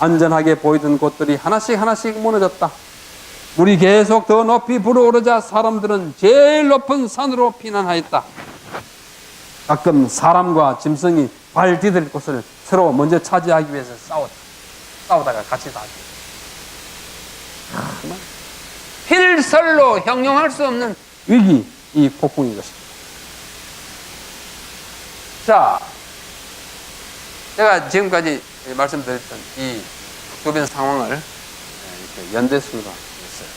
안전하게 보이던 곳들이 하나씩 무너졌다. 물이 계속 더 높이 불어오르자 사람들은 제일 높은 산으로 피난하였다. 가끔 사람과 짐승이 발 디딜 곳을 서로 먼저 차지하기 위해서 싸우다가 같이 다 필설로 형용할 수 없는 위기, 이 폭풍인 것입니다. 자, 제가 지금까지 말씀드렸던 이 주변 상황을 이렇게 연대 수가 있어요.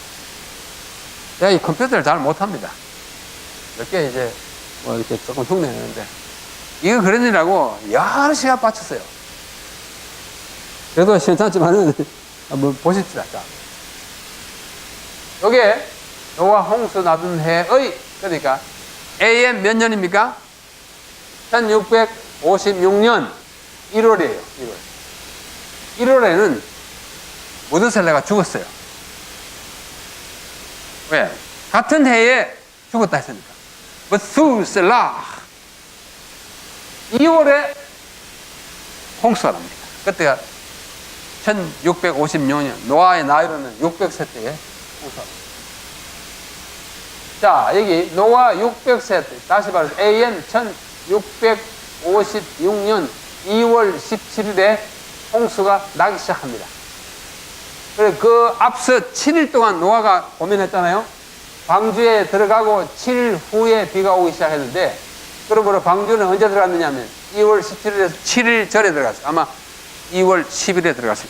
제가 이 컴퓨터를 잘 못합니다. 몇 개 이제 뭐 이렇게 조금 흉내내는데, 이거 그런 일이라고 여러 시간 바쳤어요. 그래도 괜찮지만은 한번 보십시다. 자, 요게 노아 홍수 나던 해의, 그러니까 AM 몇 년입니까? 1656년 1월이에요. 1월에는 무드셀라가 죽었어요. 왜? 같은 해에 죽었다 했으니까. 무드셀라 2월에 홍수가 납니다. 그때가 1656년, 노아의 나이로는 600세 때에 홍수가 납니다. 자, 여기 노아 600세 때, 다시 말해서 AN 1656년 2월 17일에 홍수가 나기 시작합니다. 그래서 그 앞서 7일 동안 노아가 고민했잖아요. 방주에 들어가고 7일 후에 비가 오기 시작했는데, 그러므로 방주는 언제 들어갔느냐 하면 2월 17일에서 7일 전에 들어갔어요. 아마 2월 10일에 들어갔어요.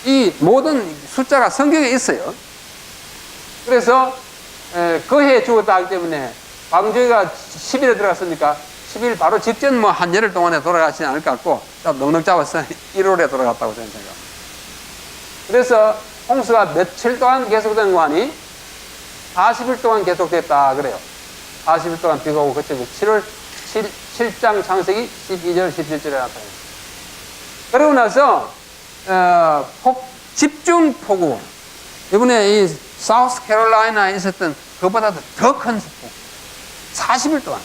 이 모든 숫자가 성경에 있어요. 그래서 그 해에 죽었다 하기 때문에 방주가 10일에 들어갔으니까 10일 바로 직전 뭐 한 열흘 동안에 돌아가지 않을 것 같고, 넉넉 잡아서 1월에 돌아갔다고 저는 생각합니다. 그래서 홍수가 며칠 동안 계속된 거 아니? 40일 동안 계속됐다 그래요. 40일 동안 비가 오고 그치고 7장 창세기 12절 17절에 나타나요. 그러고 나서 집중 폭우, 이번에 이 사우스 캐롤라이나에 있었던 그보다도 더 큰 폭우, 40일 동안.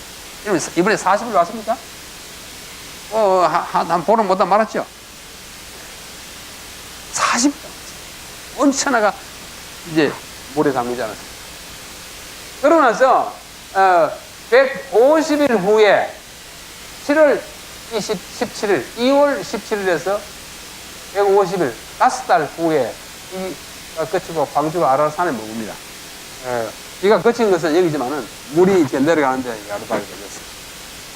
이번에 40일 왔습니까? 한 보름 못다 말았죠. 40일 동안 온 천하가 이제 물에 잠기지 않았습니다. 그러고 나서 150일 후에 7월 17일, 2월 17일에서 150일, 5달 후에 이가 거치고 광주가 아라산에 머뭅니다. 이가 거친 것은 여기지만은 물이 이렇게 내려가는데 아르바가 걸렸어요.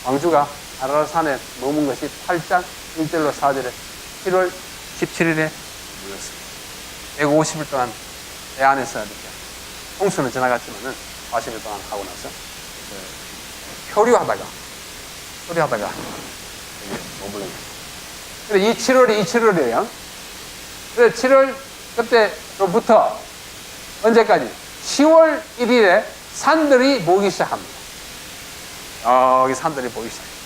광주가 아라산에 머문 것이 8장 1절로 4절에 7월 17일에 물렸습니다. 150일 동안 배 안에서 이렇게 홍수는 지나갔지만은 40일 동안 하고 나서 표류하다가 머물렀습니다. 그래, 이 7월이에요. 그래, 7월 그때로부터 언제까지? 10월 1일에 산들이 보이기 시작합니다. 여기 산들이 보이기 시작합니다.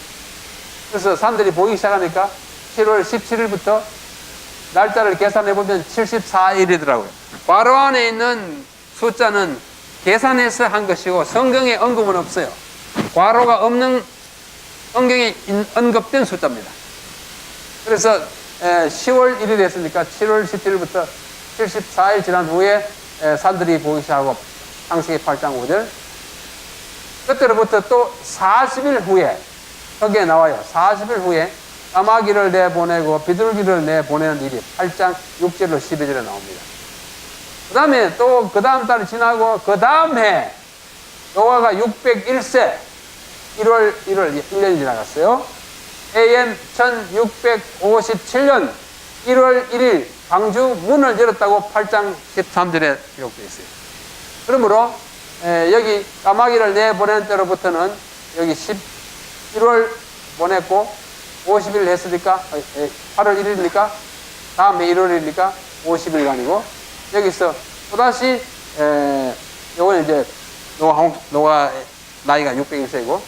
그래서 산들이 보이기 시작하니까 7월 17일부터 날짜를 계산해보면 74일이더라고요. 괄호 안에 있는 숫자는 계산해서 한 것이고 성경에 언급은 없어요. 괄호가 없는 성경에 언급된 숫자입니다. 그래서 10월 1일 했으니까 7월 17일부터 74일 지난 후에 산들이 보이기 시작하고 창세기 8장 5절, 그때로부터 또 40일 후에 거기에 나와요. 40일 후에 까마귀를 내보내고 비둘기를 내보내는 일이 8장 6절로 12절에 나옵니다. 그 다음에 또 그 다음 달이 지나고 그 다음 해 노아가 601세 1월 1년이 지나갔어요. AM 1657년 1월 1일 광주 문을 열었다고 8장 13절에 기록되어 있어요. 그러므로 여기 까마귀를 내보내는 때로부터는 여기 11월 보냈고 50일 했으니까 8월 1일이니까 다음에 1월이니까 50일간이고, 여기서 또다시 요건 이제 노아 나이가 601세고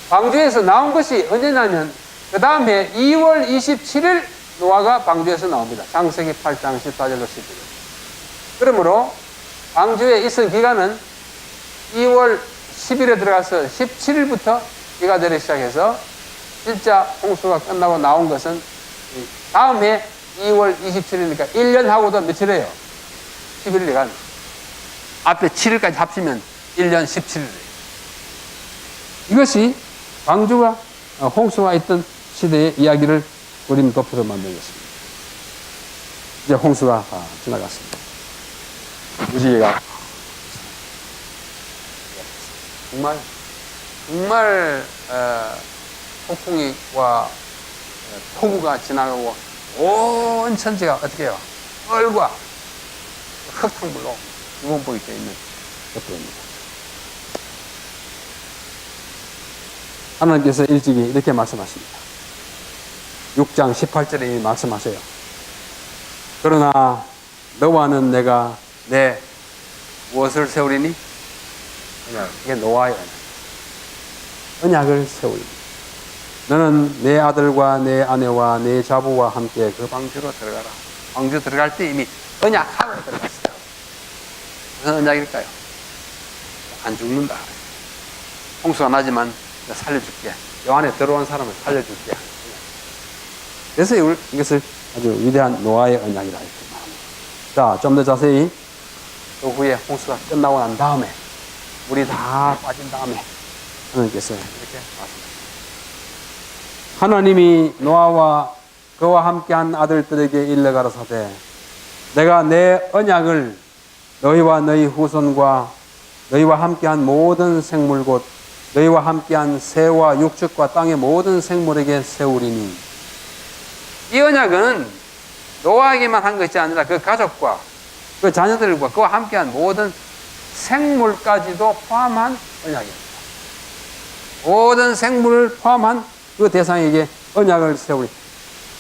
광주에서 나온 것이 언제냐면 그 다음에 2월 27일 노아가 광주에서 나옵니다. 창세기 8장 14절로 15절. 그러므로 광주에 있은 기간은 2월 10일에 들어가서 17일부터 비가 내리기 시작해서 진짜 홍수가 끝나고 나온 것은 다음 해 2월 27일이니까 1년하고도 며칠이에요? 11일간. 앞에 7일까지 합치면 1년 17일이에요. 이것이 광주가 홍수가 있던 시대의 이야기를 그림 덮어서 만든 것입니다. 이제 홍수가 지나갔습니다. 무지개가 정말 폭풍이와 폭우가 지나가고 온 천지가 어떻게 해요? 얼과 흙탕물로 유분복이 되어 있는 것들입니다. 하나님께서 일찍이 이렇게 말씀하십니다. 6장 18절에 말씀하세요. 그러나 너와는 내가 내 무엇을 세우리니? 이게 노아의 언약을 세우리니. 너는 내 아들과 내 아내와 내 자부와 함께 그 방주로 들어가라. 방주 들어갈 때 이미 언약하고 들어갔어요. 무슨 언약일까요? 안 죽는다. 홍수가 나지만 살려줄게. 요 안에 들어온 사람을 살려줄게. 그래서 이것을 아주 위대한 노아의 언약이라 이렇게 말합니다. 자, 좀 더 자세히 그 후에 홍수가 끝나고 난 다음에 물이 다 빠진 다음에 하나님께서 이렇게 말씀하십니다. 하나님이 노아와 그와 함께한 아들들에게 일러 가라사대 내가 내 언약을 너희와 너희 후손과 너희와 함께한 모든 생물 곧 너희와 함께한 새와 육축과 땅의 모든 생물에게 세우리니. 이 언약은 노아에게만 한 것이 아니라 그 가족과 그 자녀들과 그와 함께한 모든 생물까지도 포함한 언약입니다. 모든 생물을 포함한 그 대상에게 언약을 세우리.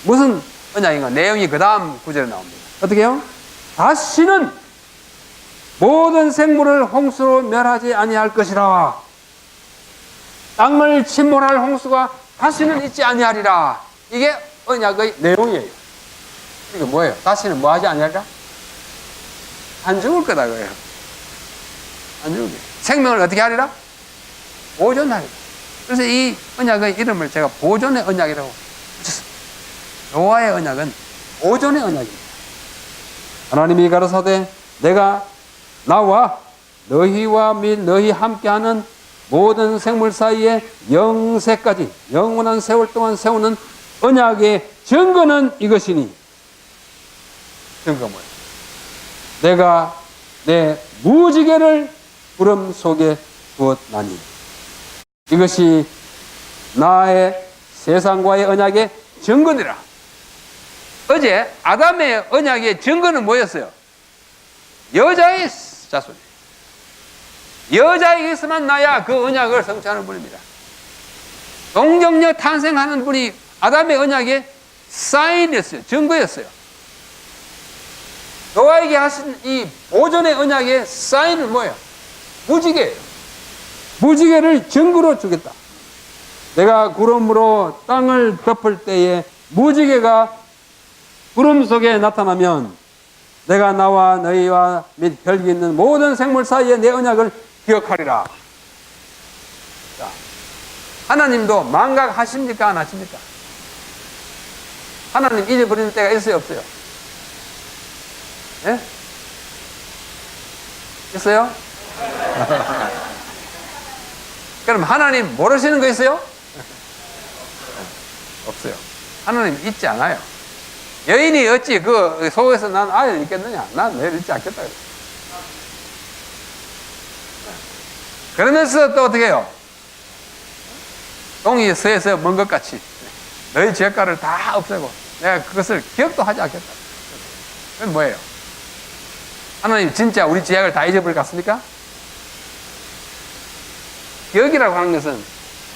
무슨 언약인가? 내용이 그 다음 구절에 나옵니다. 어떻게 해요? 다시는 모든 생물을 홍수로 멸하지 아니할 것이라. 땅을 침몰할 홍수가 다시는 있지 아니하리라. 이게 언약의 내용이에요. 이게 뭐예요? 다시는 뭐 하지 않을까? 안 죽을 거다, 그래요. 안 죽을 거예요. 생명을 어떻게 하리라? 보존하리라. 그래서 이 언약의 이름을 제가 보존의 언약이라고 붙였습니다. 노아의 언약은 보존의 언약입니다. 하나님이 가라사대 내가 나와 너희와 및 너희 함께하는 모든 생물 사이에 영세까지 영원한 세월 동안 세우는 언약의 증거는 이것이니 증거가 뭐예요? 내가 내 무지개를 구름 속에 두었나니 이것이 나의 세상과의 언약의 증거니라. 어제 아담의 언약의 증거는 뭐였어요? 여자의 자손. 여자에게서만 나야 그 언약을 성취하는 분입니다. 동정녀 탄생하는 분이 아담의 언약의 사인이었어요. 증거였어요. 노아에게 하신 이 보존의 언약의 사인은 뭐예요? 무지개예요. 무지개를 증거로 주겠다. 내가 구름으로 땅을 덮을 때에 무지개가 구름 속에 나타나면 내가 나와 너희와 및 혈기 있는 모든 생물 사이에 내 언약을 기억하리라. 자, 하나님도 망각하십니까? 안 하십니까? 하나님 잊어버리는 때가 있어요? 없어요? 예? 있어요? 그럼 하나님 모르시는 거 있어요? 없어요. 하나님 잊지 않아요. 여인이 어찌 그 속에서 난 아이를 잊겠느냐? 난 너희를 잊지 않겠다. 그러면서 또 어떻게 해요? 동이 서에서 먼 것 같이 너희 죄가를 다 없애고 내가 그것을 기억도 하지 않겠다. 그건 뭐예요? 하나님 진짜 우리 죄악을 다 잊어버릴 것 같습니까? 기억이라고 하는 것은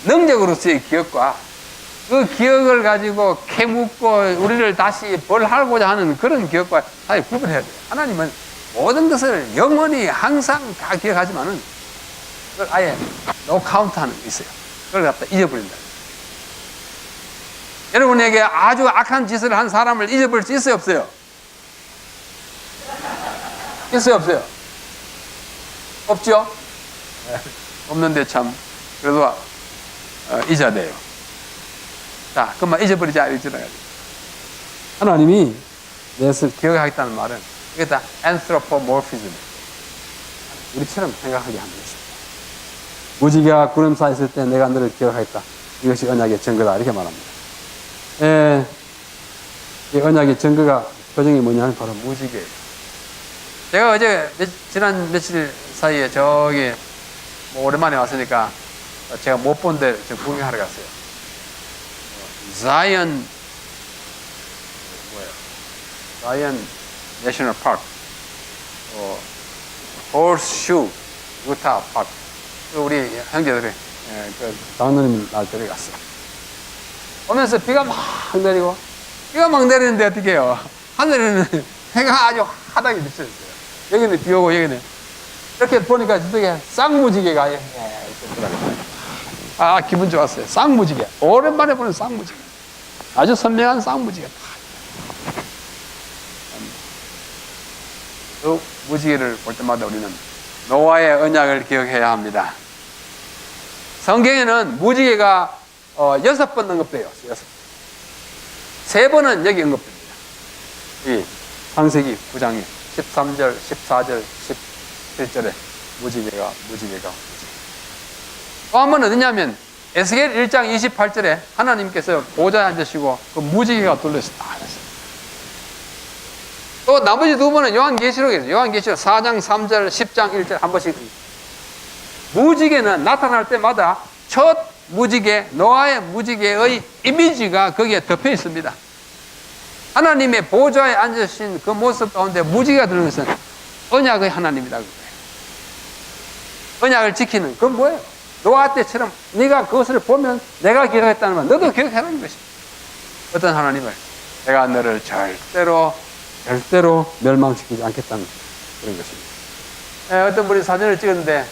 능력으로서의 기억과 그 기억을 가지고 캐묻고 우리를 다시 벌하고자 하는 그런 기억과 사실 구분해야 돼요. 하나님은 모든 것을 영원히 항상 다 기억하지만은 그걸 아예 노 카운트 하는 게 있어요. 그걸 갖다 잊어버린다. 여러분에게 아주 악한 짓을 한 사람을 잊어버릴 수 있어요? 없어요? 있어요? 없어요? 없죠? 없는데 참 그래도 잊어야 돼요. 자, 그만 잊어버리자 이러잖아요. 하나님이 내 것을 기억하겠다는 말은 이게 다 anthropomorphism. 우리처럼 생각하게 하는 것입니다. 무지개가 구름 사이에 있을 때 내가 너를 기억하겠다. 이것이 언약의 증거다. 이렇게 말합니다. 이 언약의 증거가 표정이 뭐냐면 바로 무지개예요. 제가 어제 지난 며칠 사이에 저기 뭐 오랜만에 왔으니까 제가 못 본 데 구경하러 갔어요. 자이언 내셔널 파크, 호스슈 유타 파크. 우리 형제들이 그 장로님 날 데려갔어요. 오면서 비가 막 내리는데 어떻게 해요? 하늘에는 해가 아주 하닥이 비쳤어요. 여기는 비 오고 여기는 이렇게 보니까 저쪽에 쌍무지개가 있더라고요. 아, 기분 좋았어요. 쌍무지개. 오랜만에 보는 쌍무지개. 아주 선명한 쌍무지개. 그 무지개를 볼 때마다 우리는 노아의 언약을 기억해야 합니다. 성경에는 무지개가 6번 언급돼요. 6번. 3번은 여기 언급됩니다. 이 창세기 9장에 13절, 14절, 17절에 무지개가. 또 한 번 어디냐면 에스겔 1장 28절에 하나님께서 보좌에 앉으시고 그 무지개가 둘러있다. 또 나머지 2번은 요한계시록에서 요한계시록 4장 3절, 10장 1절 한 번씩. 무지개는 나타날 때마다 첫 무지개, 노아의 무지개의 이미지가 거기에 덮여 있습니다. 하나님의 보좌에 앉으신 그 모습 가운데 무지개가 들는 것은 언약의 하나님이다. 언약을 지키는 그건 뭐예요? 노아 때처럼 네가 그것을 보면 내가 기억했다는 말, 너도 기억해라는 것입니다. 어떤 하나님을 내가 너를 절대로 멸망시키지 않겠다는 그런 것입니다. 어떤 분이 사진을 찍었는데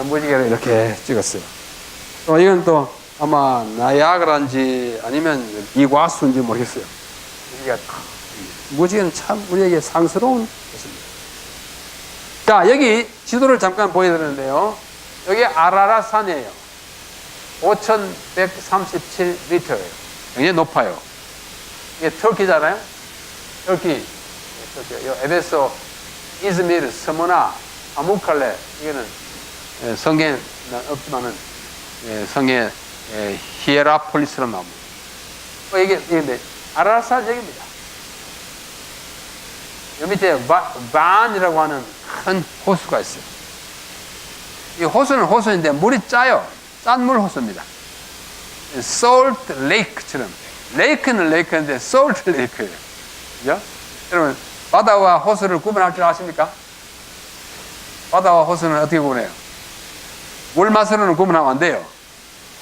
무지개를 이렇게 찍었어요. 또 이건 또 아마 나야그라인지 아니면 이과수인지 모르겠어요. 여기가 무지개는 참 우리에게 상스러운 것입니다. 자, 여기 지도를 잠깐 보여드렸는데요. 여기 아라라산이에요. 5,137m예요. 굉장히 높아요. 이게 터키잖아요. 터키. 에베소, 이즈미르, 스모나, 아무칼레. 이거는 성경에는 없지만은 성에 히에라폴리스로 나옵니다. 이게 아라라산 여기입니다. 여기 밑에 반이라고 하는 큰 호수가 있어요. 이 호수는 호수인데 물이 짜요. 짠물 호수입니다. 솔트 레이크처럼. 레이크는 레이크인데 솔트 레이크예요. 그죠? 여러분, 바다와 호수를 구분할 줄 아십니까? 바다와 호수는 어떻게 구분해요? 물 맛으로는 구분하면 안 돼요.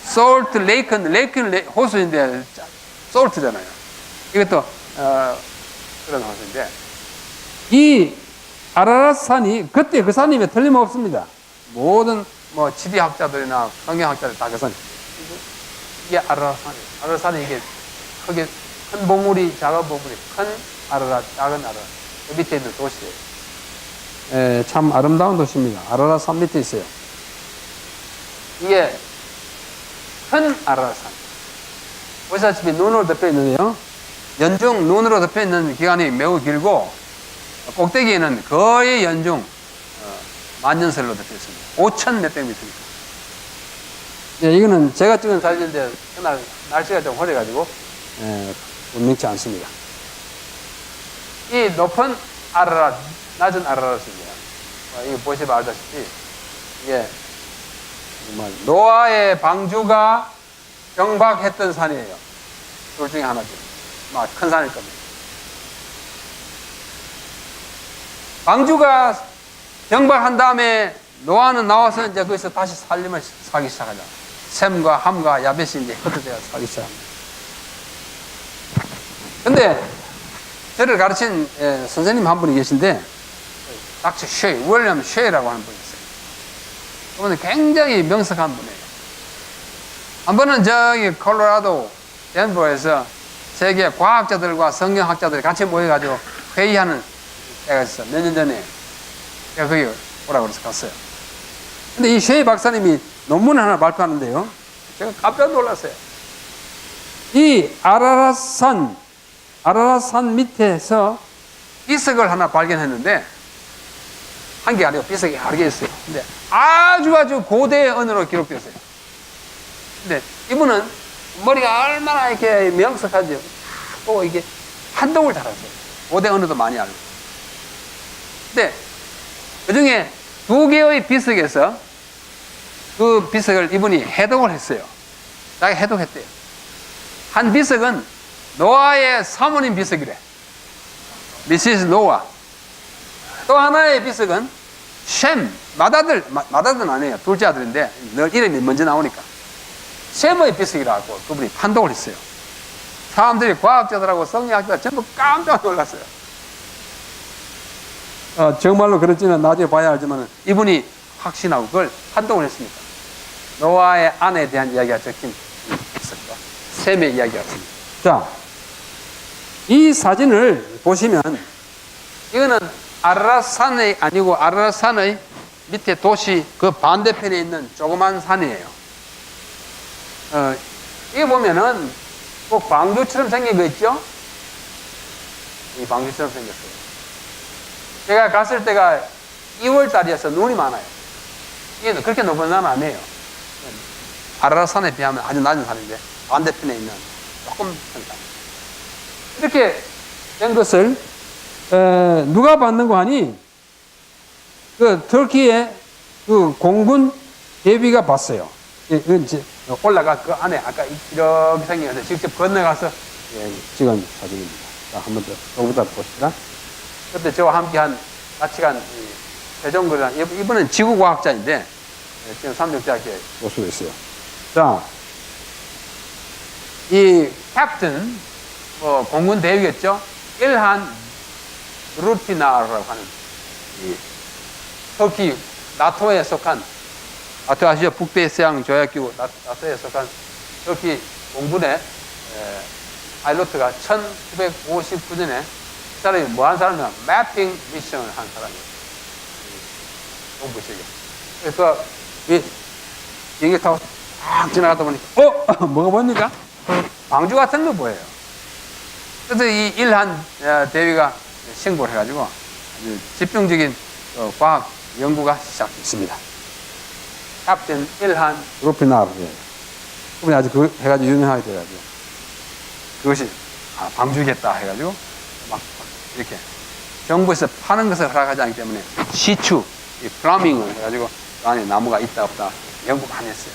솔트 레이크는 호수인데 솔트잖아요. 이것도 그런 호수인데 이 아라라산이 그때 그 산임에 틀림없습니다. 모든 뭐 지리학자들이나 성경학자들 다 그 산. 이게 아라라산이에요. 아라라산이 이게 크게 큰 봉우리, 작은 봉우리, 큰 아라라, 작은 아라라. 그 밑에 있는 도시예요. 참 아름다운 도시입니다. 아라라산 밑에 있어요. 이게 큰 아라라산. 보시다시피 눈으로 덮여 있는데요. 연중 눈으로 덮여 있는 기간이 매우 길고 꼭대기에는 거의 연중 만년설로 덮여 있습니다. 5,000 몇백 미터입니다. 이거는 제가 찍은 사진인데 그날 날씨가 좀 흐려가지고 분명치 않습니다. 이 높은 아라랏, 낮은 아라랏입니다. 이거 보시면 알다시피 이게 정말 노아의 방주가 경박했던 산이에요. 둘 중에 하나죠. 큰 산일 겁니다. 방주가 경박한 다음에 노아는 나와서 이제 거기서 다시 살림을 살기 시작하죠. 셈과 함과 야벳이 이제 흩어져서 살기 시작합니다. 근데 저를 가르친 선생님 한 분이 계신데 닥터 쉐이, 윌리엄 쉐이라고 하는 분이 있어요. 그분은 굉장히 명석한 분이에요. 한 번은 저기 콜로라도 덴버에서 세계 과학자들과 성경학자들이 같이 모여가지고 회의하는 때가 있어. 몇 년 전에. 제가 거기 오라고 그래서 갔어요. 근데 이 쉐이 박사님이 논문을 하나 발표하는데요. 제가 깜짝 놀랐어요. 이 아라랏산 밑에서 비석을 하나 발견했는데, 한 개 아니고 비석이 여러 개 있어요. 근데 아주 고대의 언어로 기록되었어요. 근데 이분은 머리가 얼마나 이렇게 명석하죠. 또 이게 한동을 잘하세요. 고대 언어도 많이 알고. 근데 그 중에 2개의 비석에서 그 비석을 이분이 해독을 했어요. 자기 해독했대요. 한 비석은 노아의 사모님 비석이래. 미시스 노아. 또 하나의 비석은 셈, 맏아들은 아니에요. 둘째 아들인데 늘 이름이 먼저 나오니까. 셈의 비석이라고 그분이 판독을 했어요. 사람들이 과학자들하고 성리학자들 전부 깜짝 놀랐어요. 정말로 그렇지는 나중에 봐야 알지만 이분이 확신하고 그걸 판독을 했습니다. 노아의 아내에 대한 이야기가 적힌 비석과 셈의 이야기가 있습니다. 자, 이 사진을 보시면 이거는 아라랏산이 아니고 아라랏산의 밑에 도시 그 반대편에 있는 조그만 산이에요. 이게 보면은 꼭 방주처럼 생긴 거 있죠? 이 방주처럼 생겼어요. 제가 갔을 때가 2월 달이어서 눈이 많아요. 이게 그렇게 높은 산은 아니에요. 아라랏산에 비하면 아주 낮은 산인데 반대편에 있는 조금 큰 산. 이렇게 된 것을 누가 봤는고 하니 그 터키의 그 공군 대비가 봤어요. 이제 올라가 그 안에 아까 이렇게 생겼는데 직접 건너가서 찍은 사진입니다. 자, 한 번 더 여기다 보시다. 그때 저와 함께 같이 간 세종거장 이분은 지구과학자인데 지금 삼육대학교에 교수로 있어요. 자, 이 캡틴 공군 대위겠죠. 일한 루티나라고 하는 이 터키 나토에 속한 나토 아시죠? 북대서양 조약기구 나토에 속한 터키 공군의 파일로트가 1959년에 이 사람이 뭐 한 사람이냐, 매핑 미션을 한 사람이에요. 동부시계. 그래서 이 비행기 타고 딱 지나가다 보니까 뭐가 보입니까? 방주 같은 거 보여요. 그래서 이 일한 대위가 신고를 해가지고 아주 집중적인 과학 연구가 시작됐습니다. 캡틴 일한 루피나르. 그분이 아주 그 해가지고 유명하게 돼가지고 그것이 방주겠다 해가지고 막 이렇게 정부에서 파는 것을 허락하지 않기 때문에 시추, 이 플라밍을 해가지고 그 안에 나무가 있다 없다 연구 많이 했어요.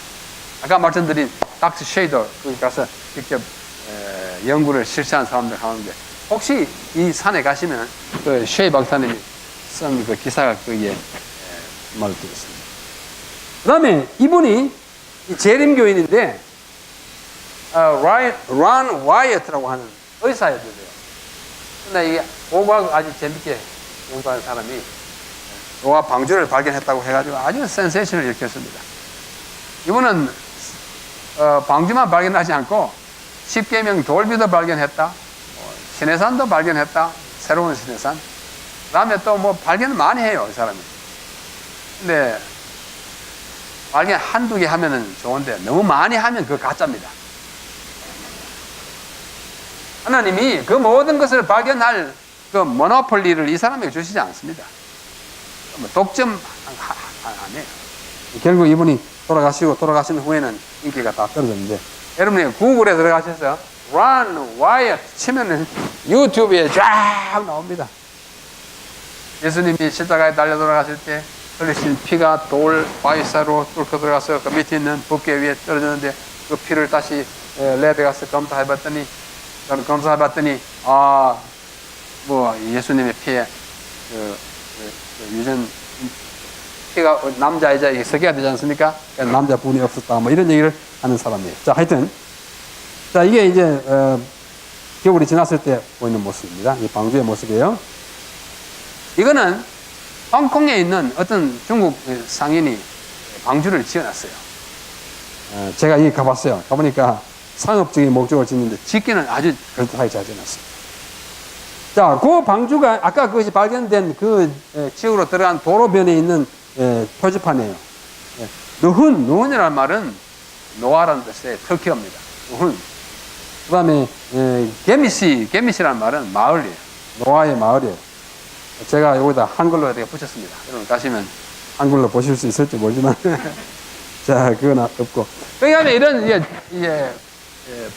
아까 말씀드린 닥터 쉐이더 거기 가서 직접 연구를 실시한 사람들 가운데 혹시 이 산에 가시면 그 쉐이 박사님이 쓴 그 기사가 거기에 말을 드렸습니다. 그 다음에 이분이 재림교인인데 런 와이어트라고 하는 의사였는데요. 근데 이게 고고하고 아주 재밌게 연구하는 사람이 노아 방주를 발견했다고 해가지고 아주 센세이션을 일으켰습니다. 이분은 방주만 발견하지 않고 십계명 돌비도 발견했다, 신해산도 발견했다, 새로운 신해산. 그 다음에 또 뭐 발견을 많이 해요, 이 사람이. 근데 발견 한두 개 하면은 좋은데 너무 많이 하면 그거 가짜입니다. 하나님이 그 모든 것을 발견할 그 모노폴리를 이 사람에게 주시지 않습니다. 독점 안 해요. 결국 이분이 돌아가신 후에는 인기가 다 떨어졌는데, 여러분이 구글에 들어가셔서 런 와이어트 치면은 유튜브에 쫙 나옵니다. 예수님이 십자가에 달려 돌아가실 때 흘리신 피가 돌 바위사로 뚫고 들어가서 그 밑에 있는 붓개 위에 떨어졌는데 그 피를 다시 랩에 가서 검사해봤더니 뭐 예수님의 피에 유전 피가 남자 여자 이게 섞여야 되지 않습니까? 남자분이 없었다 뭐 이런 얘기를 하는 사람이에요. 자, 하여튼 자, 이게 이제 겨울이 지났을 때 보이는 모습입니다. 이 방주의 모습이에요. 이거는 홍콩에 있는 어떤 중국 상인이 방주를 지어놨어요. 제가 여기 가봤어요. 가보니까 상업적인 목적을 짓는데 짓기는 아주 그럴듯하게 잘 지어놨습니다. 자, 그 방주가 아까 그것이 발견된 그 지역으로 들어간 도로변에 있는 표지판이에요. 누훈이라는 말은 노아라는 뜻의 터키어입니다. 누훈. 그 다음에 게미시라는 말은 마을이에요. 노아의 마을이에요. 제가 여기다 한글로 이렇게 붙였습니다. 여러분 가시면 한글로 보실 수 있을지 모르지만 자, 그건 없고. 그다음에 이런 이제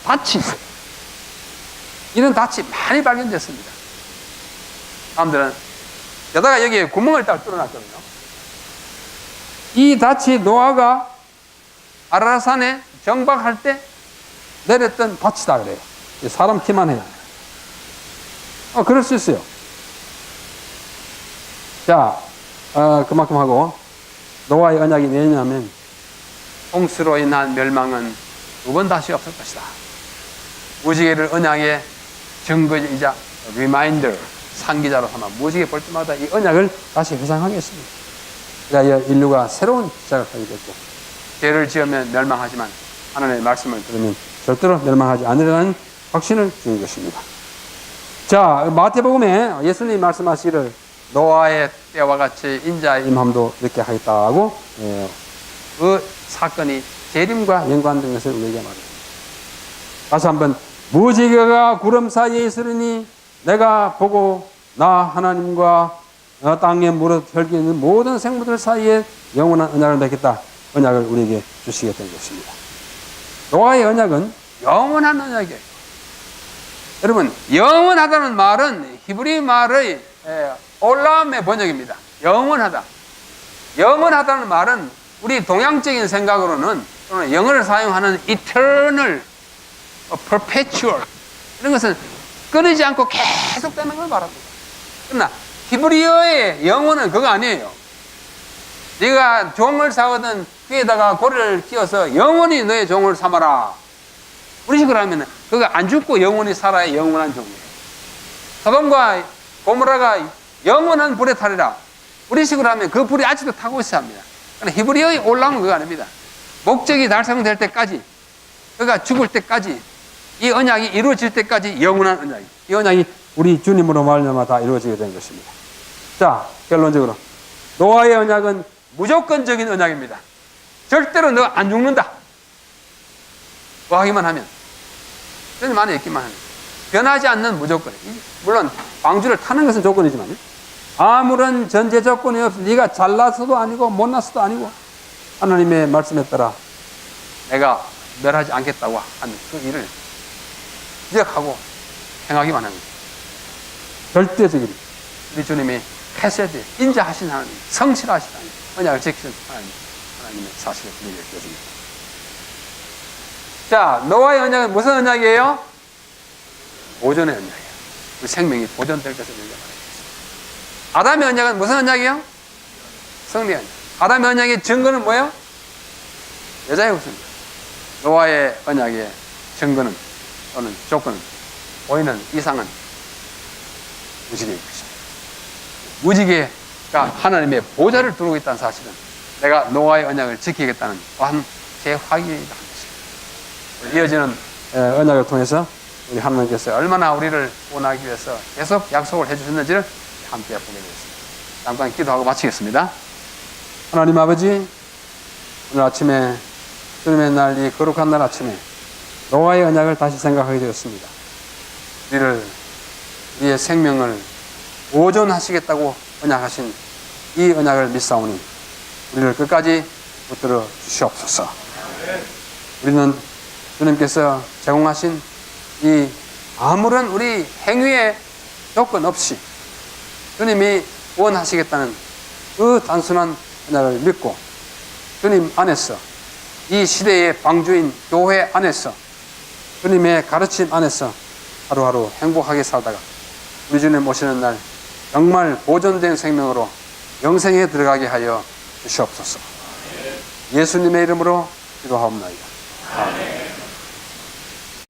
밭이 있어요. 이런 밭이 많이 발견됐습니다. 사람들은 게다가 여기에 구멍을 딱 뚫어놨거든요. 이 밭이 노아가 아라라산에 정박할 때 내렸던 밭이다 그래요. 사람 키만 해요. 그럴 수 있어요. 자, 그만큼 하고 노아의 언약이 뭐냐면 홍수로 인한 멸망은 두 번 다시 없을 것이다. 무지개를 언약의 증거이자 리마인더 상기자로 삼아 무지개 볼 때마다 이 언약을 다시 회상하겠습니다. 그래야 인류가 새로운 시작을 하게 됐고 죄를 지으면 멸망하지만 하나님의 말씀을 들으면 절대로 멸망하지 않으려는 확신을 주는 것입니다. 자, 마태복음에 예수님이 말씀하시기를 노아의 때와 같이 인자의 임함도 늦게 하겠다고 그 사건이 재림과 연관된 것을 우리에게 말합니다. 다시 한번 무지개가 구름 사이에 있으니 내가 보고 나 하나님과 땅에 무릇 혈기 있는 모든 생물들 사이에 영원한 언약을 맺겠다. 언약을 우리에게 주시게 된 것입니다. 노아의 언약은 영원한 언약이에요. 여러분, 영원하다는 말은 히브리 말의 올라움의 번역입니다. 영원하다. 영원하다는 말은 우리 동양적인 생각으로는 또는 영어를 사용하는 eternal, perpetual 이런 것은 끊이지 않고 계속되는 걸 말합니다. 그러나 히브리어의 영혼은 그거 아니에요. 네가 종을 사거든 귀에다가 고리를 끼워서 영원히 너의 종을 삼아라. 우리 식으로 하면 그거 안 죽고 영원히 살아야 영원한 종이에요. 소돔과 고모라가 영원한 불에 타리라. 우리 식으로 하면 그 불이 아직도 타고 있어야 합니다. 그러나 히브리어의 올라오는 그거 아닙니다. 목적이 달성될 때까지 그가 죽을 때까지, 이 언약이 이루어질 때까지 영원한 언약이. 이 언약이 우리 주님으로 말미암아 다 이루어지게 된 것입니다. 자, 결론적으로 노아의 언약은 무조건적인 언약입니다. 절대로 너 안 죽는다. 뭐 하기만 하면. 저는 만에 있기만 하면. 변하지 않는 무조건. 물론 방주를 타는 것은 조건이지만 아무런 전제 조건이 없어. 네가 잘나서도 아니고 못나서도 아니고 하나님의 말씀에 따라 내가 멸하지 않겠다고 하는 그 일을 기억하고 행하기만 합니다. 절대적인 우리 주님이 헤세드, 인자하신 하나님, 성실하신 하나님, 언약을 지키신 하나님의 사실을 우리에게 보여줍니다. 자, 노아의 언약은 무슨 언약이에요? 보존의 언약이에요. 그 생명이 보존될 것을 우리가 말했습니다. 아담의 언약은 무슨 언약이에요? 성리의 언약. 아담의 언약의 증거는 뭐예요? 여자의 후손입니다. 노아의 언약의 증거는 또는 조건은 보이는 이상은 무지개인 것입니다. 무지개가 하나님의 보좌를 두르고 있다는 사실은 내가 노아의 언약을 지키겠다는 또한 제 확인이다 하는 것입니다. 이어지는 언약을 통해서 우리 하나님께서 얼마나 우리를 구원하기 위해서 계속 약속을 해주셨는지를 함께 보게 되겠습니다. 잠깐 기도하고 마치겠습니다. 하나님 아버지, 오늘 아침에 주님의 날, 이 거룩한 날 아침에 노아의 언약을 다시 생각하게 되었습니다. 우리의 생명을 보존하시겠다고 언약하신 이 언약을 믿사오니 우리를 끝까지 붙들어 주시옵소서. 우리는 주님께서 제공하신 이 아무런 우리 행위의 조건 없이 주님이 원하시겠다는 그 단순한 언약을 믿고 주님 안에서 이 시대의 방주인 교회 안에서 주님의 가르침 안에서 하루하루 행복하게 살다가 우리 주님 오시는 날 정말 보존된 생명으로 영생에 들어가게 하여 주시옵소서. 예수님의 이름으로 기도하옵나이다. 아멘.